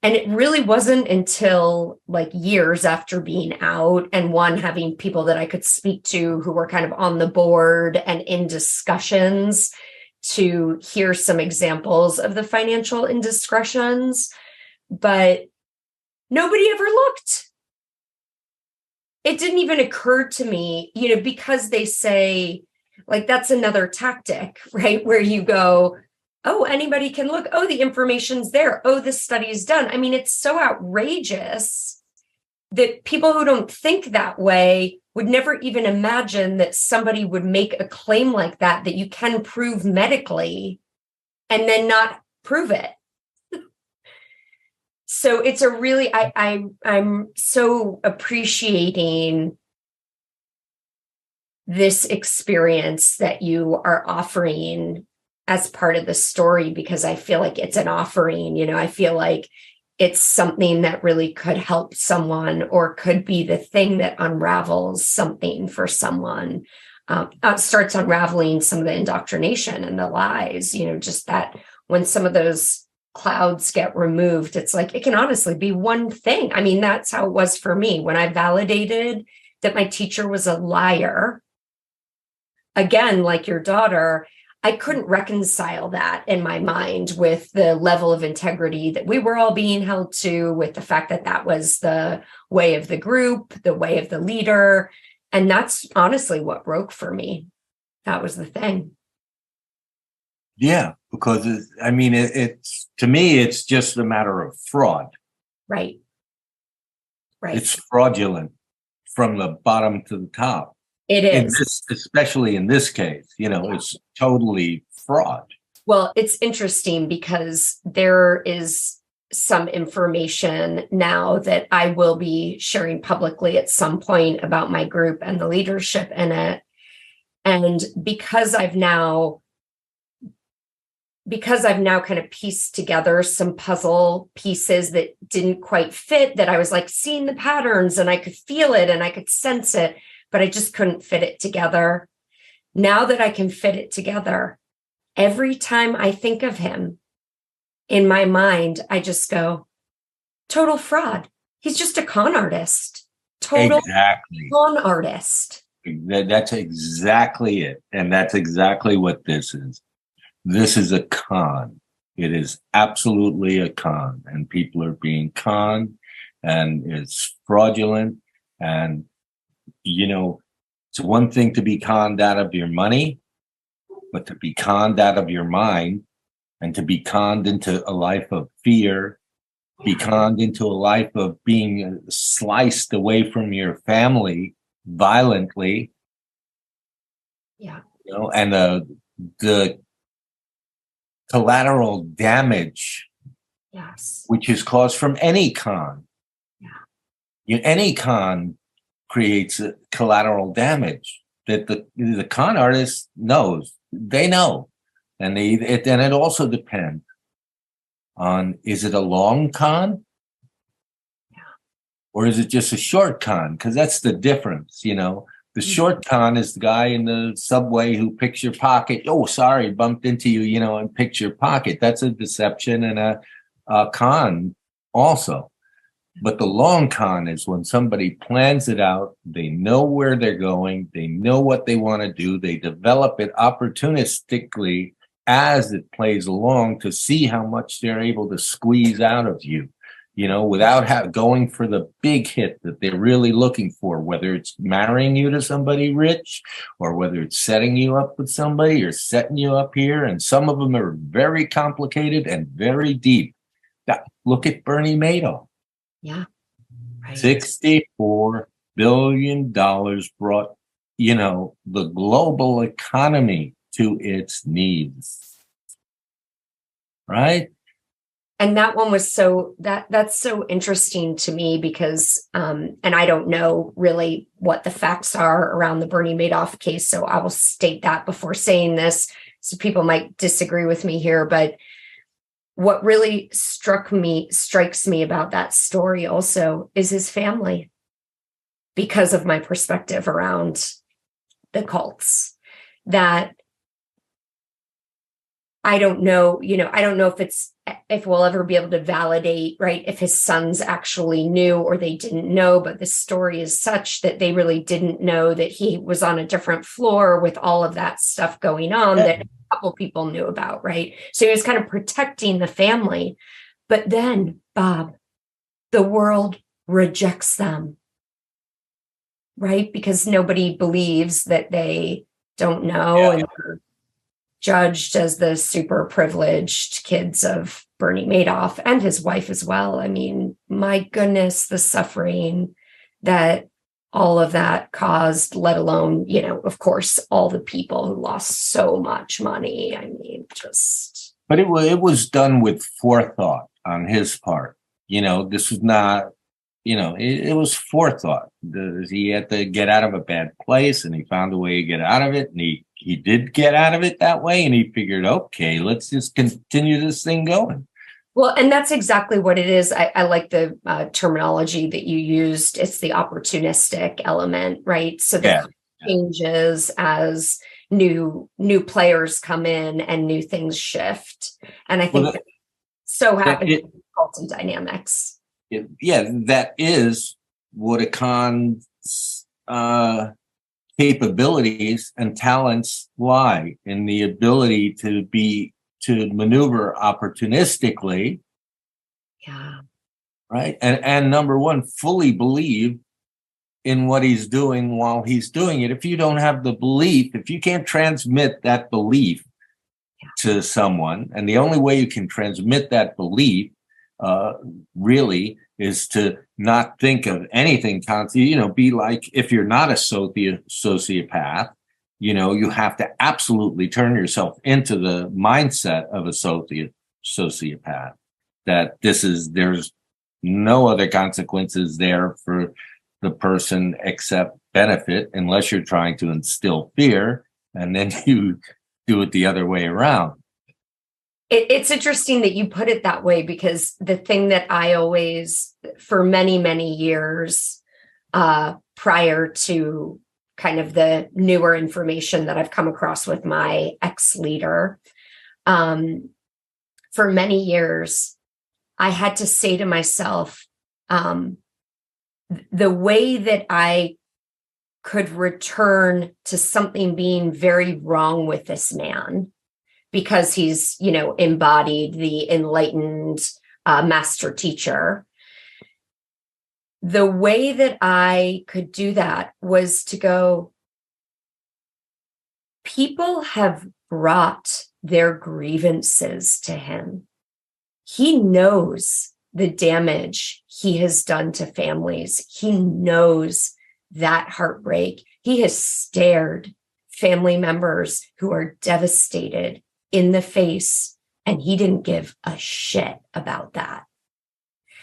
And it really wasn't until like years after being out and having people that I could speak to who were kind of on the board and in discussions to hear some examples of the financial indiscretions. But nobody ever looked. It didn't even occur to me, because they say, like, that's another tactic, right? Where you go, oh, anybody can look. Oh, the information's there. Oh, this study's done. I mean, it's so outrageous that people who don't think that way would never even imagine that somebody would make a claim like that you can prove medically and then not prove it. So it's a really, I'm so appreciating this experience that you are offering as part of the story, because I feel like it's an offering. I feel like it's something that really could help someone, or could be the thing that unravels something for someone, starts unraveling some of the indoctrination and the lies, just that when some of those clouds get removed, it's like, it can honestly be one thing. I mean, that's how it was for me when I validated that my teacher was a liar. Again, like your daughter, I couldn't reconcile that in my mind with the level of integrity that we were all being held to, with the fact that that was the way of the group, the way of the leader. And that's honestly what broke for me. That was the thing. Yeah, because it's to me, it's just a matter of fraud. Right. It's fraudulent from the bottom to the top. It is. Especially in this case, It's totally fraud. Well, it's interesting because there is some information now that I will be sharing publicly at some point about my group and the leadership in it. And because I've now kind of pieced together some puzzle pieces that didn't quite fit, that I was like seeing the patterns and I could feel it and I could sense it, but I just couldn't fit it together. Now that I can fit it together, every time I think of him in my mind, I just go, total fraud. He's just a con artist. Total con artist. That's exactly it. And that's exactly what this is. This is a con. It is absolutely a con. And people are being conned, and it's fraudulent. And, it's one thing to be conned out of your money, but to be conned out of your mind, and to be conned into a life of fear, be conned into a life of being sliced away from your family violently. Yeah. And the collateral damage, yes, which is caused from any con. Yeah. Any con creates a collateral damage that the con artist knows. They know. And it also depends on, is it a long con? Yeah. Or is it just a short con? Because that's the difference, The short con is the guy in the subway who picks your pocket. Oh, sorry, bumped into you, and picked your pocket. That's a deception and a con also. But the long con is when somebody plans it out, they know where they're going, they know what they want to do, they develop it opportunistically as it plays along to see how much they're able to squeeze out of you. Without going for the big hit that they're really looking for, whether it's marrying you to somebody rich or whether it's setting you up with somebody or setting you up here. And some of them are very complicated and very deep. Now, look at Bernie Madoff. Yeah. Right. $64 billion brought, the global economy to its knees. Right? And that one was that's so interesting to me because, and I don't know really what the facts are around the Bernie Madoff case. So I will state that before saying this. So people might disagree with me here, but what really strikes me about that story also is his family, because of my perspective around the cults, that I don't know, I don't know if we'll ever be able to validate, right, if his sons actually knew or they didn't know, but the story is such that they really didn't know that he was on a different floor with all of that stuff going on that a couple people knew about, right? So he was kind of protecting the family. But then, Bob, the world rejects them, right? Because nobody believes that they don't know, and they're judged as the super privileged kids of Bernie Madoff and his wife as well. I mean, my goodness, the suffering that all of that caused, let alone, of course, all the people who lost so much money. I mean, just. But it was done with forethought on his part. This was not, it was forethought. He had to get out of a bad place and he found a way to get out of it. And he did get out of it that way. And he figured, okay, let's just continue this thing going. Well, and that's exactly what it is. I like the terminology that you used. It's the opportunistic element, right? So the changes as new players come in and new things shift. And I think so happens in cultic dynamics. That is what a con's capabilities and talents lie in, the ability to maneuver opportunistically. Yeah. Right. And number one, fully believe in what he's doing while he's doing it. If you don't have the belief, if you can't transmit that belief to someone, and the only way you can transmit that belief really is to not think of anything constantly, be like, if you're not a sociopath, you have to absolutely turn yourself into the mindset of a sociopath, that there's no other consequences there for the person except benefit, unless you're trying to instill fear, and then you do it the other way around. It's interesting that you put it that way, because the thing that I always, for many, many years, prior to kind of the newer information that I've come across with my ex-leader, for many years, I had to say to myself, the way that I could return to something being very wrong with this man, because he's, embodied the enlightened master teacher. The way that I could do that was to go, people have brought their grievances to him. He knows the damage he has done to families. He knows that heartbreak. He has stared family members who are devastated in the face, and he didn't give a shit about that.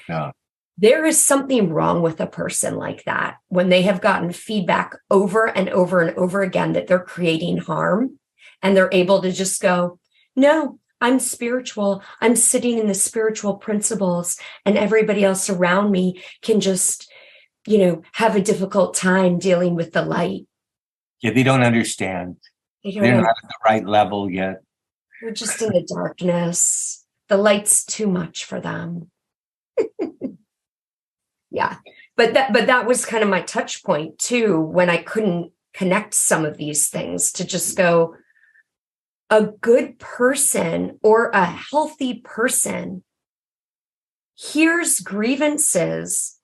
Yeah. There is something wrong with a person like that when they have gotten feedback over and over and over again that they're creating harm, and they're able to just go, no, I'm spiritual. I'm sitting in the spiritual principles, and everybody else around me can just, have a difficult time dealing with the light. Yeah, they don't understand. They don't They're know. not at the right level yet. They're just in the darkness. The light's too much for them. Yeah. But that was kind of my touch point too, when I couldn't connect some of these things, to just go, a good person or a healthy person hears grievances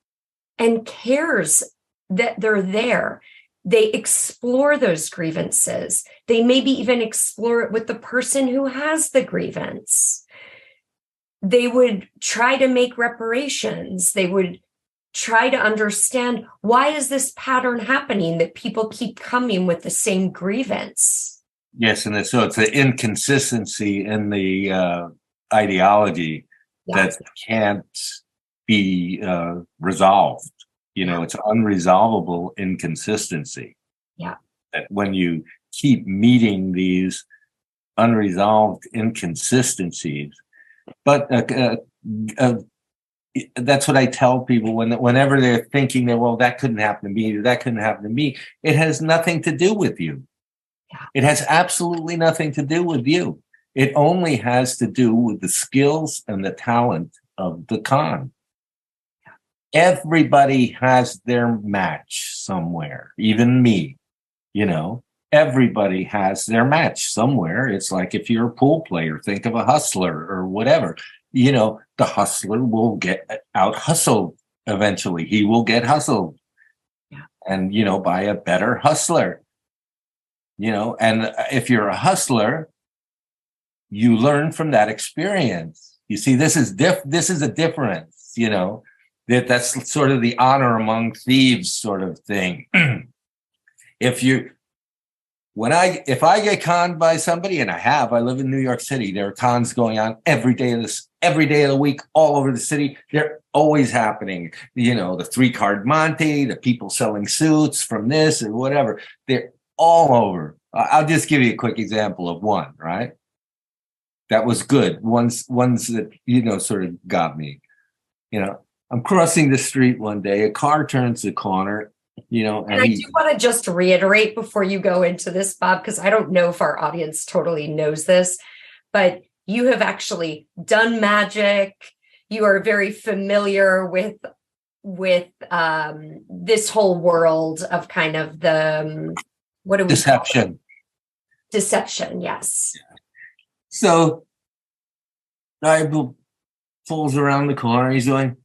and cares that they're there. They explore those grievances. They maybe even explore it with the person who has the grievance. They would try to make reparations. They would try to understand, why is this pattern happening that people keep coming with the same grievance? Yes, and so it's the inconsistency in the ideology that can't be resolved. It's unresolvable inconsistency. Yeah. That when you keep meeting these unresolved inconsistencies, but that's what I tell people whenever they're thinking that, well, that couldn't happen to me, or that couldn't happen to me. It has nothing to do with you. Yeah. It has absolutely nothing to do with you. It only has to do with the skills and the talent of the con. Everybody has their match somewhere, even me, everybody has their match somewhere. It's like if you're a pool player, think of a hustler or whatever. The hustler will get out hustled eventually. He will get hustled. Yeah. And, by a better hustler. And if you're a hustler, you learn from that experience. You see, this is a difference, that's sort of the honor among thieves sort of thing. If I get conned by somebody, and I live in New York City, there are cons going on every day of the week, all over the city. They're always happening. The 3-card Monte, the people selling suits from this and whatever. They're all over. I'll just give you a quick example of one, right? That was good. Ones that, sort of got me. I'm crossing the street one day, a car turns the corner, and I do want to just reiterate before you go into this, Bob, because I don't know if our audience totally knows this, but you have actually done magic. You are very familiar with this whole world of kind of the deception. Deception, yes. So guy pulls around the corner. He's going,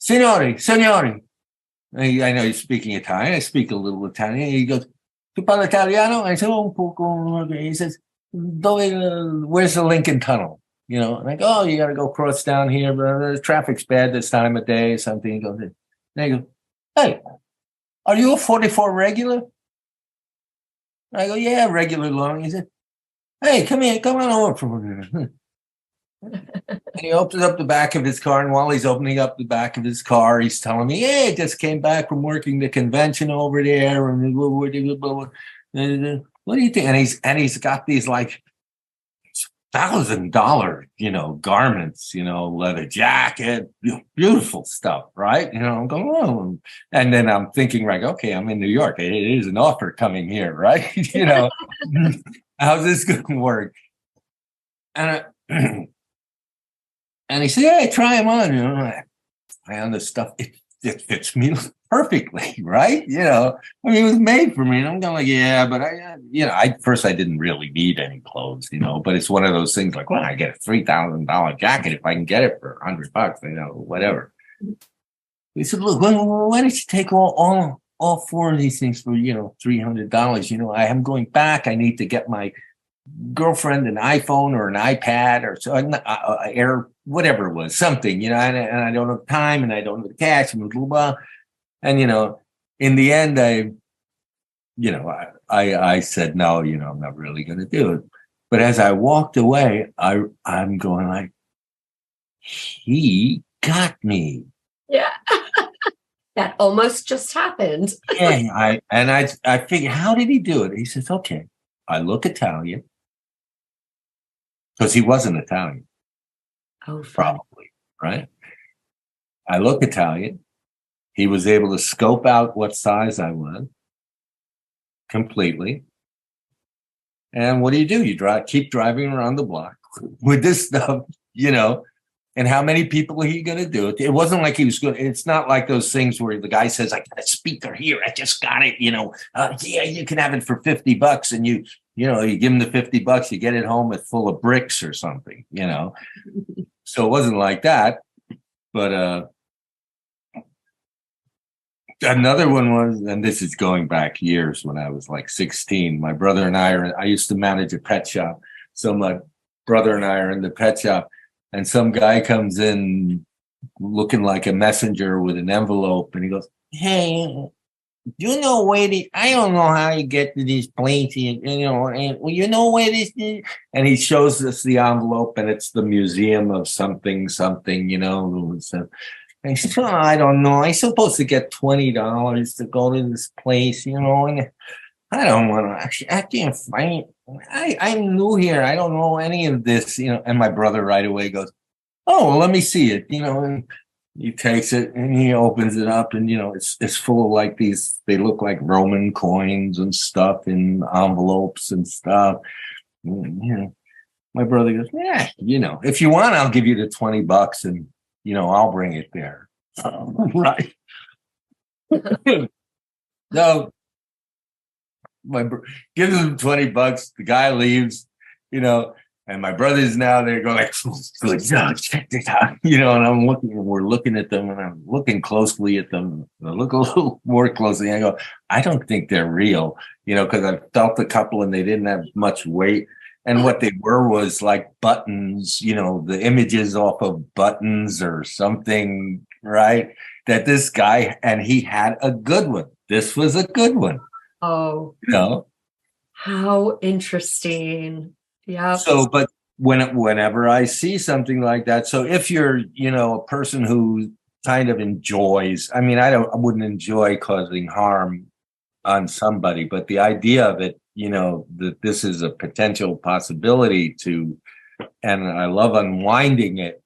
signori. I know he's speaking Italian. I speak a little Italian. He goes, tu parli italiano? I said, un poco. He says, where's the Lincoln Tunnel? And I go, oh, you got to go cross down here, but the traffic's bad this time of day, something. He goes, and I go, hey, are you a 44 regular? I go, yeah, regular long. He said, hey, come on over for a minute. And he opens up the back of his car, and while he's opening up the back of his car, he's telling me, "Hey, I just came back from working the convention over there, and what do you think?" And he's got these like $1,000, garments, leather jacket, beautiful stuff, right? I'm going, oh, and then I'm thinking, right, okay, I'm in New York. It is an offer coming here, right? How's this going to work? And he said, "Hey, try them on." I on this stuff. It fits me perfectly, right? I mean, it was made for me. And I'm going like, yeah, but I didn't really need any clothes, but it's one of those things like, well, I get a $3,000 jacket if I can get it for $100, whatever. He said, look, why don't you take all four of these things for, $300? I am going back. I need to get my girlfriend an iPhone or an iPad or so, Air, whatever it was, something, and I don't have time and I don't have the cash and blah, blah, blah. And, in the end, I said, no, I'm not really going to do it. But as I walked away, I'm going like, he got me. Yeah. That almost just happened. Yeah. I figured, how did he do it? He says, okay, I look Italian. Because he wasn't Italian. Oh, probably, right? I look Italian. He was able to scope out what size I was. completely. And what do? You keep driving around the block with this stuff, and how many people are you going to do it? It wasn't like he was good. It's not like those things where the guy says, I got a speaker here. I just got it, yeah, you can have it for $50. And you give him the $50, you get it home, it's full of bricks or something, So it wasn't like that. But another one was, and this is going back years when I was like 16, my brother and I used to manage a pet shop. So my brother and I are in the pet shop, and some guy comes in looking like a messenger with an envelope, and he goes, hey, you know where I don't know how you get to these places, and you know where this is? And he shows us the envelope, and it's the museum of something, I said, I don't know. I'm supposed to get $20 to go to this place, and I don't want to. I can't find. I'm new here. I don't know any of this, And my brother right away goes, "Oh, well, let me see it," And he takes it and he opens it up, and it's full of like these. They look like Roman coins and stuff in envelopes and stuff. And, my brother goes, "Yeah, if you want, I'll give you the $20, and I'll bring it there." Right. So gives him $20. The guy leaves, and my brother's now there going like, good job, check this out, and we're looking at them, and I'm looking closely at them. I look a little more closely, and I go, I don't think they're real, because I felt a couple and they didn't have much weight. And what they were was like buttons, the images off of buttons or something, right? That this guy, and he had a good one. This was a good one. Oh, how interesting. Yeah. So, but whenever I see something like that, so if you're, a person who kind of enjoys, I mean, I wouldn't enjoy causing harm on somebody, but the idea of it, that this is a potential possibility and I love unwinding it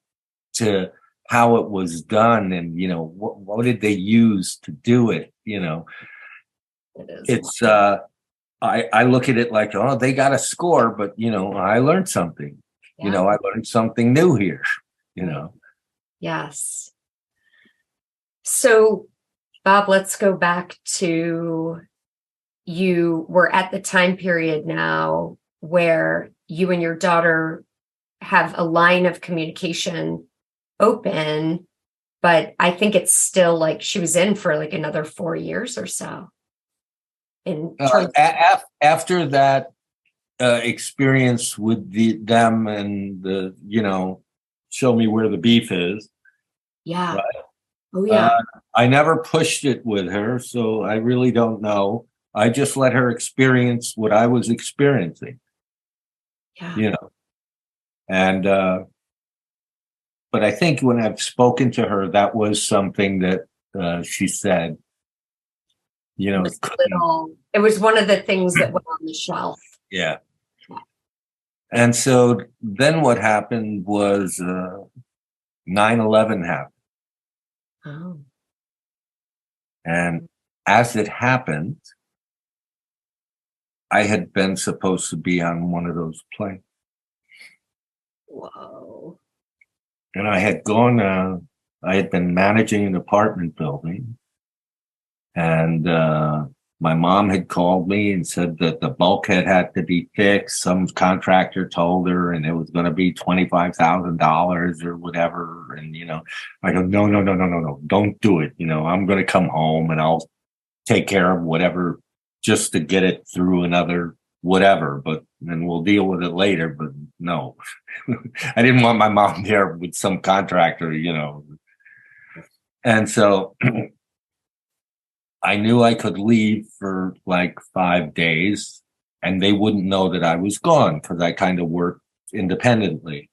to how it was done, and what did they use to do it, it's I look at it like, oh, they got a score, but I learned something. Yeah. I learned something new here. Yes. So, Bob, let's go back to, you were at the time period now where you and your daughter have a line of communication open, but I think it's still like she was in for like another 4 years or so. After that experience with them and the show me where the beef is. Yeah. Right? Oh yeah. I never pushed it with her, so I really don't know. I just let her experience what I was experiencing. Yeah. And but I think when I've spoken to her, that was something that she said. It was one of the things that went on the shelf. Yeah. And so then what happened was 9/11 happened. Oh. And as it happened, I had been supposed to be on one of those planes. Whoa. And I had been managing an apartment building. And my mom had called me and said that the bulkhead had to be fixed. Some contractor told her, and it was going to be $25,000 or whatever. And, I go, no, don't do it. I'm going to come home and I'll take care of whatever just to get it through another whatever, but then we'll deal with it later. But no, I didn't want my mom there with some contractor, And so I knew I could leave for like 5 days and they wouldn't know that I was gone because I kind of worked independently.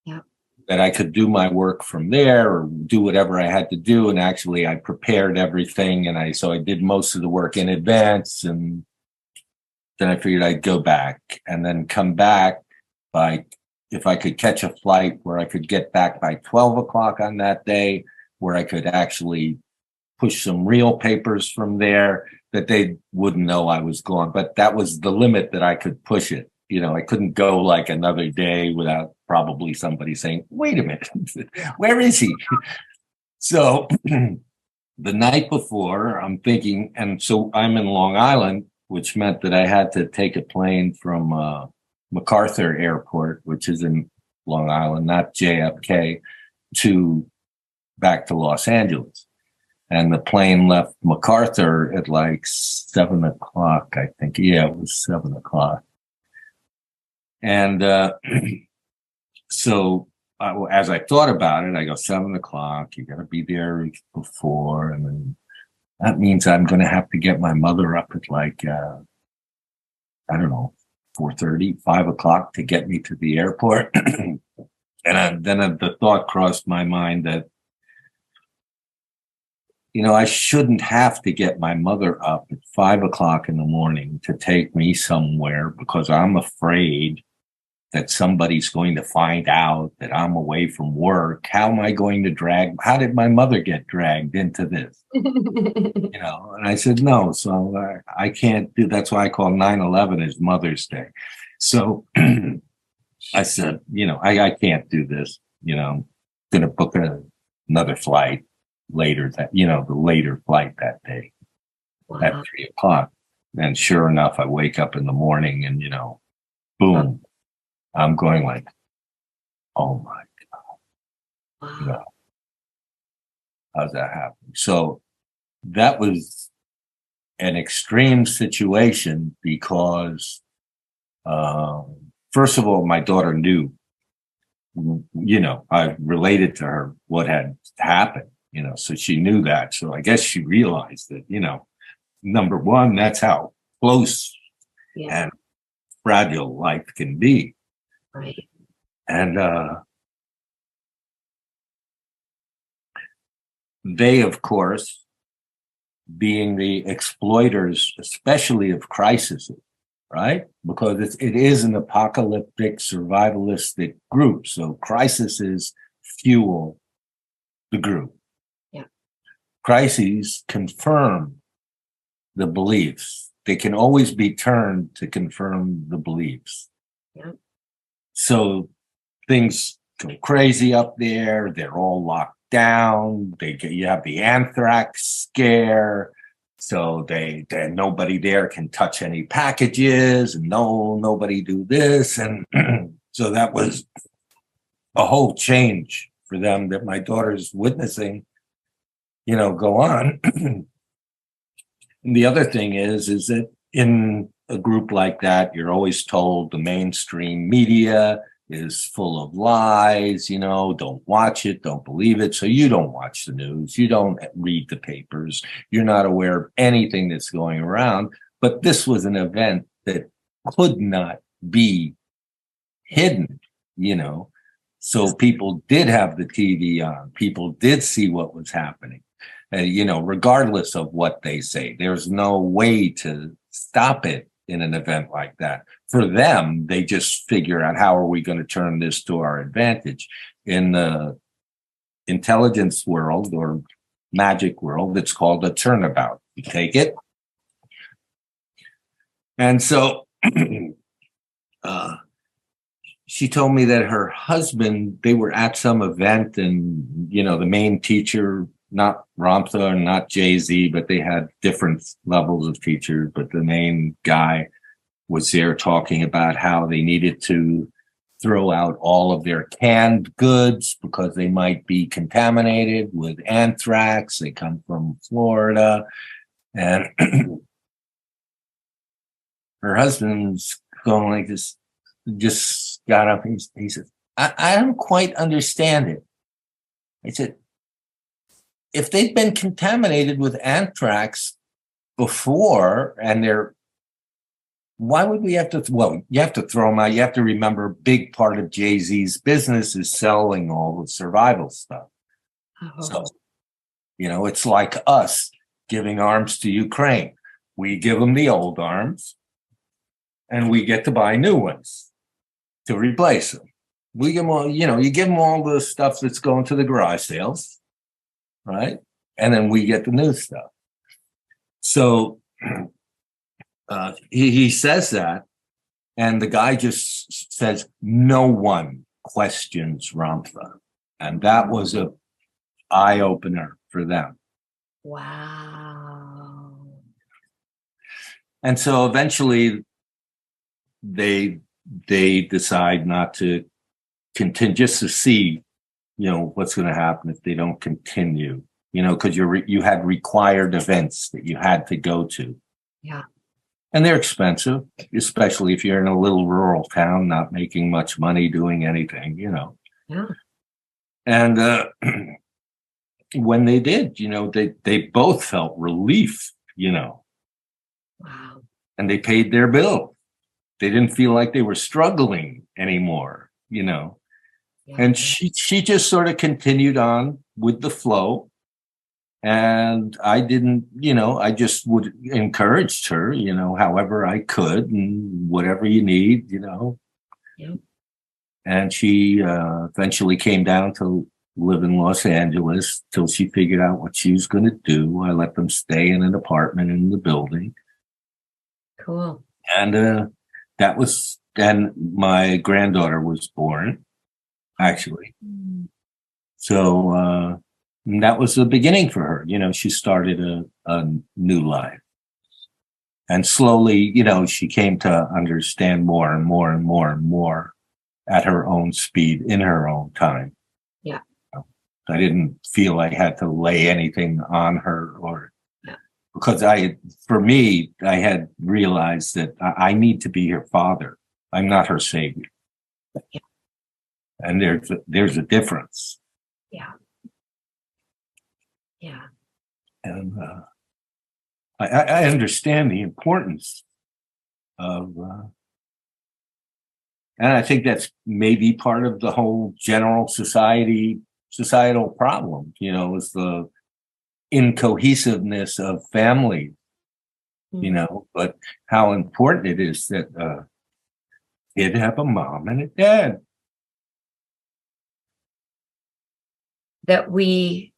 Yeah. That I could do my work from there or do whatever I had to do. And actually I prepared everything. And so I did most of the work in advance. And then I figured I'd go back and then come back if I could catch a flight where I could get back by 12 o'clock on that day, where I could actually push some real papers from there that they wouldn't know I was gone. But that was the limit that I could push it. I couldn't go like another day without probably somebody saying, wait a minute, where is he? So the night before, I'm thinking, and so I'm in Long Island, which meant that I had to take a plane from MacArthur Airport, which is in Long Island, not JFK, back to Los Angeles. And the plane left MacArthur at like 7:00, I think. Yeah, it was 7:00. And so as I thought about it, I go, 7:00, you got to be there before. And then that means I'm going to have to get my mother up at like, I don't know, 4:30, 5:00 to get me to the airport. And then the thought crossed my mind that, I shouldn't have to get my mother up at 5:00 in the morning to take me somewhere because I'm afraid that somebody's going to find out that I'm away from work. How am I going to how did my mother get dragged into this? And I said, no, so I can't do, that's why I call 9/11 is Mother's Day. So I said, I can't do this, I'm going to book another flight later the later flight that day. Wow. At 3:00. And sure enough, I wake up in the morning and, boom. I'm going like, oh my God. Wow. How's that happen? So that was an extreme situation because, first of all, my daughter knew, I related to her what had happened, so she knew that. So I guess she realized that, number one, that's how close and fragile life can be. Right. And they, of course, being the exploiters, especially of crises, right? Because it is an apocalyptic survivalistic group. So crises fuel the group. Yeah. Crises confirm the beliefs. They can always be turned to confirm the beliefs. Yeah. So things go crazy up there. They're all locked down. You have the anthrax scare. So nobody there can touch any packages, and nobody do this. And so that was a whole change for them that my daughter's witnessing, go on. And the other thing is that in a group like that, you're always told the mainstream media is full of lies, don't watch it, don't believe it. So you don't watch the news, you don't read the papers, you're not aware of anything that's going around. But this was an event that could not be hidden, So people did have the TV on, people did see what was happening. Regardless of what they say, there's no way to stop it in an event like that. For them, they just figure out, how are we going to turn this to our advantage? In the intelligence world or magic world, it's called a turnabout. You take it. And so she told me that her husband, they were at some event, and, the main teacher, not Ramtha and not Jay-Z, but they had different levels of teachers. But the main guy was there talking about how they needed to throw out all of their canned goods because they might be contaminated with anthrax. They come from Florida. And her husband's going like this, just got up and he said, I don't quite understand it. I said, if they've been contaminated with anthrax before and why would we have to, you have to throw them out. You have to remember, a big part of Jay-Z's business is selling all the survival stuff. Oh. So, it's like us giving arms to Ukraine. We give them the old arms and we get to buy new ones to replace them. We give them all, you give them all the stuff that's going to the garage sales. Right. And then we get the new stuff. So he says that, and the guy just says, no one questions Ramtha. And that was a eye opener for them. Wow. And so eventually they decide not to continue, just to see, what's going to happen if they don't continue, because you had required events that you had to go to. Yeah. And they're expensive, especially if you're in a little rural town, not making much money doing anything, Yeah. And when they did, they both felt relief, Wow. and they paid their bill. They didn't feel like they were struggling anymore, Yeah. And she just sort of continued on with the flow. And I didn't, I just would encourage her, however I could, and whatever you need, Yeah. And she eventually came down to live in Los Angeles till she figured out what she was going to do. I let them stay in an apartment in the building. Cool. And then my granddaughter was born, actually. So that was the beginning for her. She started a new life. And slowly, she came to understand more and more and more and more at her own speed, in her own time. Yeah. I didn't feel I had to lay anything on her, because for me, I had realized that I need to be her father. I'm not her savior. Yeah. And there's a difference. Yeah. Yeah. And I understand the importance of, and I think that's maybe part of the whole general societal problem, is the incohesiveness of family, but how important it is that kid have a mom and a dad. That we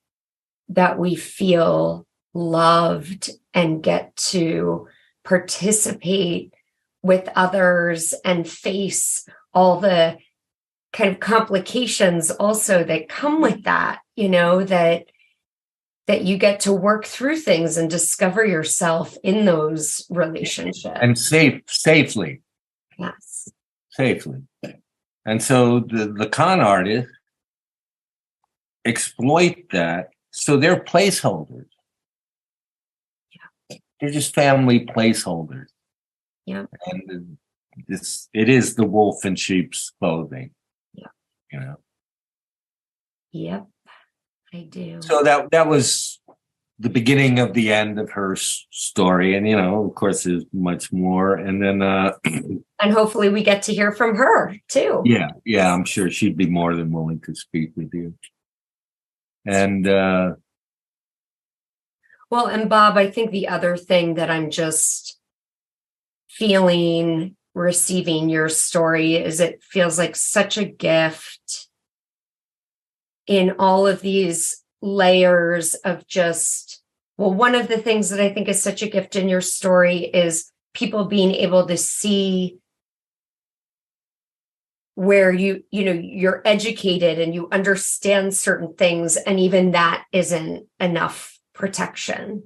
feel loved and get to participate with others and face all the kind of complications also that come with that, that you get to work through things and discover yourself in those relationships. And safely. Yes. Safely. And so the con artists exploit that. So they're placeholders. Yeah. They're just family placeholders. Yeah. And it is the wolf in sheep's clothing. Yeah. Yep. I do. So that was the beginning of the end of her story. And, of course, there's much more. And then and hopefully we get to hear from her too. Yeah, I'm sure she'd be more than willing to speak with you. And well, and Bob, I think the other thing that I'm just feeling receiving your story is it feels like such a gift in all of these layers of just, well, one of the things that I think is such a gift in your story is people being able to see where you're educated and you understand certain things, and even that isn't enough protection.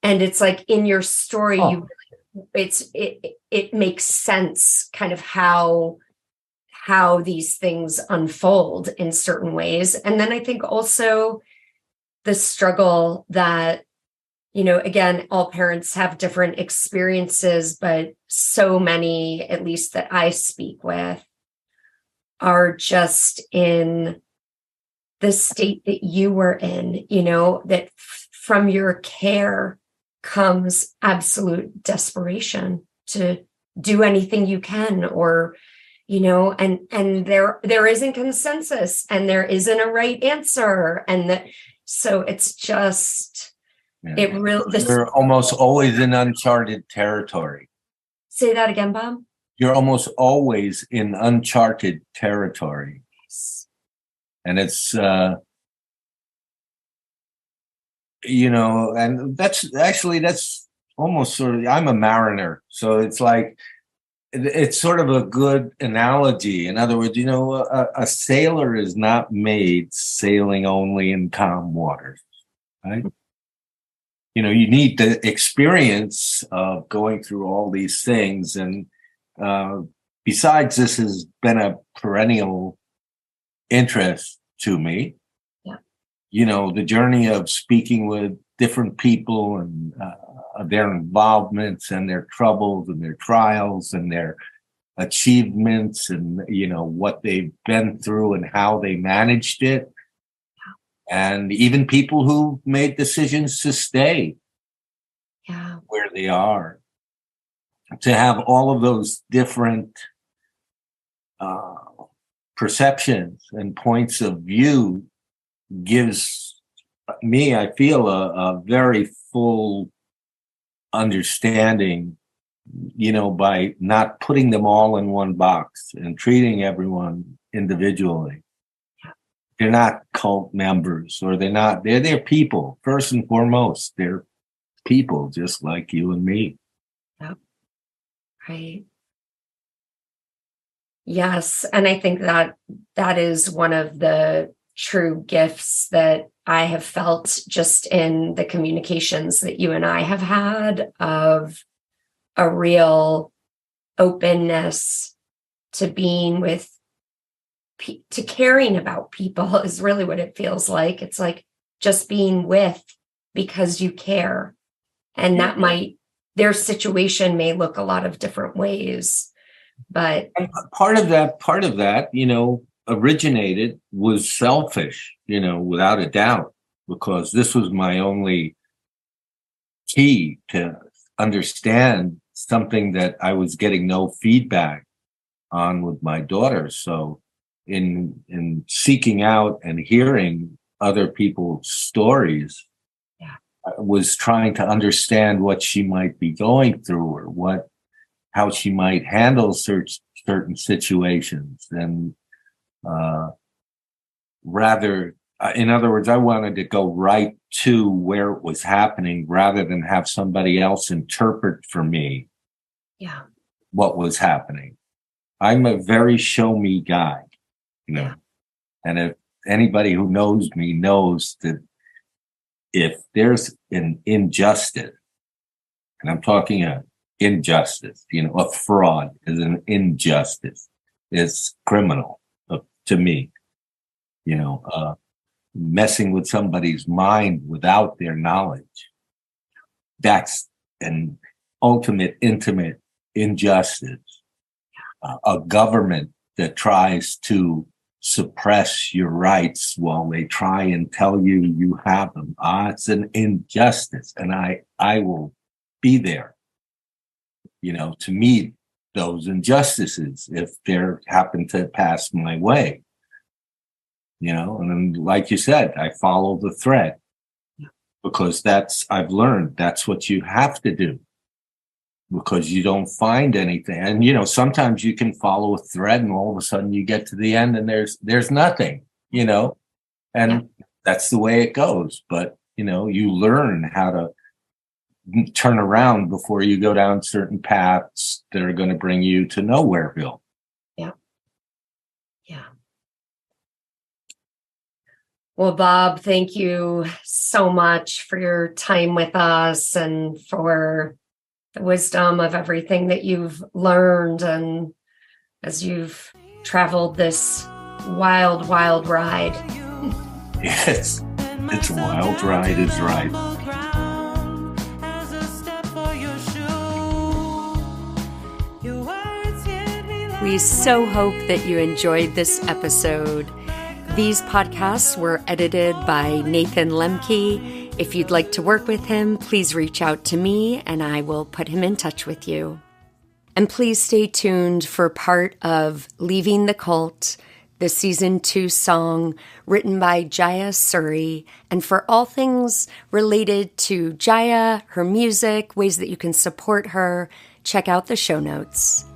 And it's like in your story, it makes sense kind of how these things unfold in certain ways. And then I think also the struggle that, again, all parents have different experiences, but so many, at least that I speak with, are just in the state that you were in, that from your care comes absolute desperation to do anything you can, or and there isn't consensus and there isn't a right answer, and so it's just it really. You're almost always in uncharted territory. Say that again, Bob. You're almost always in uncharted territory. Yes. And it's and that's almost sort of, I'm a mariner. So it's like, it's sort of a good analogy. In other words, a sailor is not made sailing only in calm waters, right? You need the experience of going through all these things. And besides, this has been a perennial interest to me. Yeah. The journey of speaking with different people and their involvements and their troubles and their trials and their achievements and, what they've been through and how they managed it. And even people who made decisions to stay where they are. To have all of those different perceptions and points of view gives me, I feel, a very full understanding, by not putting them all in one box and treating everyone individually. They're not cult members, or they're people. First and foremost, they're people just like you and me. Yep. Right. Yes. And I think that is one of the true gifts that I have felt just in the communications that you and I have had, of a real openness to being with, to caring about people is really what it feels like. It's like just being with because you care. And that their situation may look a lot of different ways, but part of that, originated was selfish, without a doubt, because this was my only key to understand something that I was getting no feedback on with my daughter. So in seeking out and hearing other people's stories, I was trying to understand what she might be going through, or how she might handle certain situations. And in other words, I wanted to go right to where it was happening rather than have somebody else interpret for me what was happening. I'm a very show me guy, and if anybody who knows me knows that if there's an injustice, and I'm talking injustice, a fraud is an injustice. It's criminal to me, messing with somebody's mind without their knowledge. That's an ultimate, intimate injustice. A government that tries to suppress your rights while they try and tell you have them. It's an injustice. And I will be there, to meet those injustices if they happen to pass my way. And then, like you said, I follow the thread, because I've learned that's what you have to do, because you don't find anything. And, sometimes you can follow a thread and all of a sudden you get to the end and there's nothing, and that's the way it goes. But, you learn how to turn around before you go down certain paths that are going to bring you to Nowhereville. Yeah. Yeah. Well, Bob, thank you so much for your time with us and for the wisdom of everything that you've learned, and as you've traveled this wild, wild ride. Yes, it's a wild ride, is right. We so hope that you enjoyed this episode. These podcasts were edited by Nathan Lemke. If you'd like to work with him, please reach out to me and I will put him in touch with you. And please stay tuned for part of Leaving the Cult, the Season 2 song written by Jaya Suri, and for all things related to Jaya, her music, ways that you can support her, check out the show notes.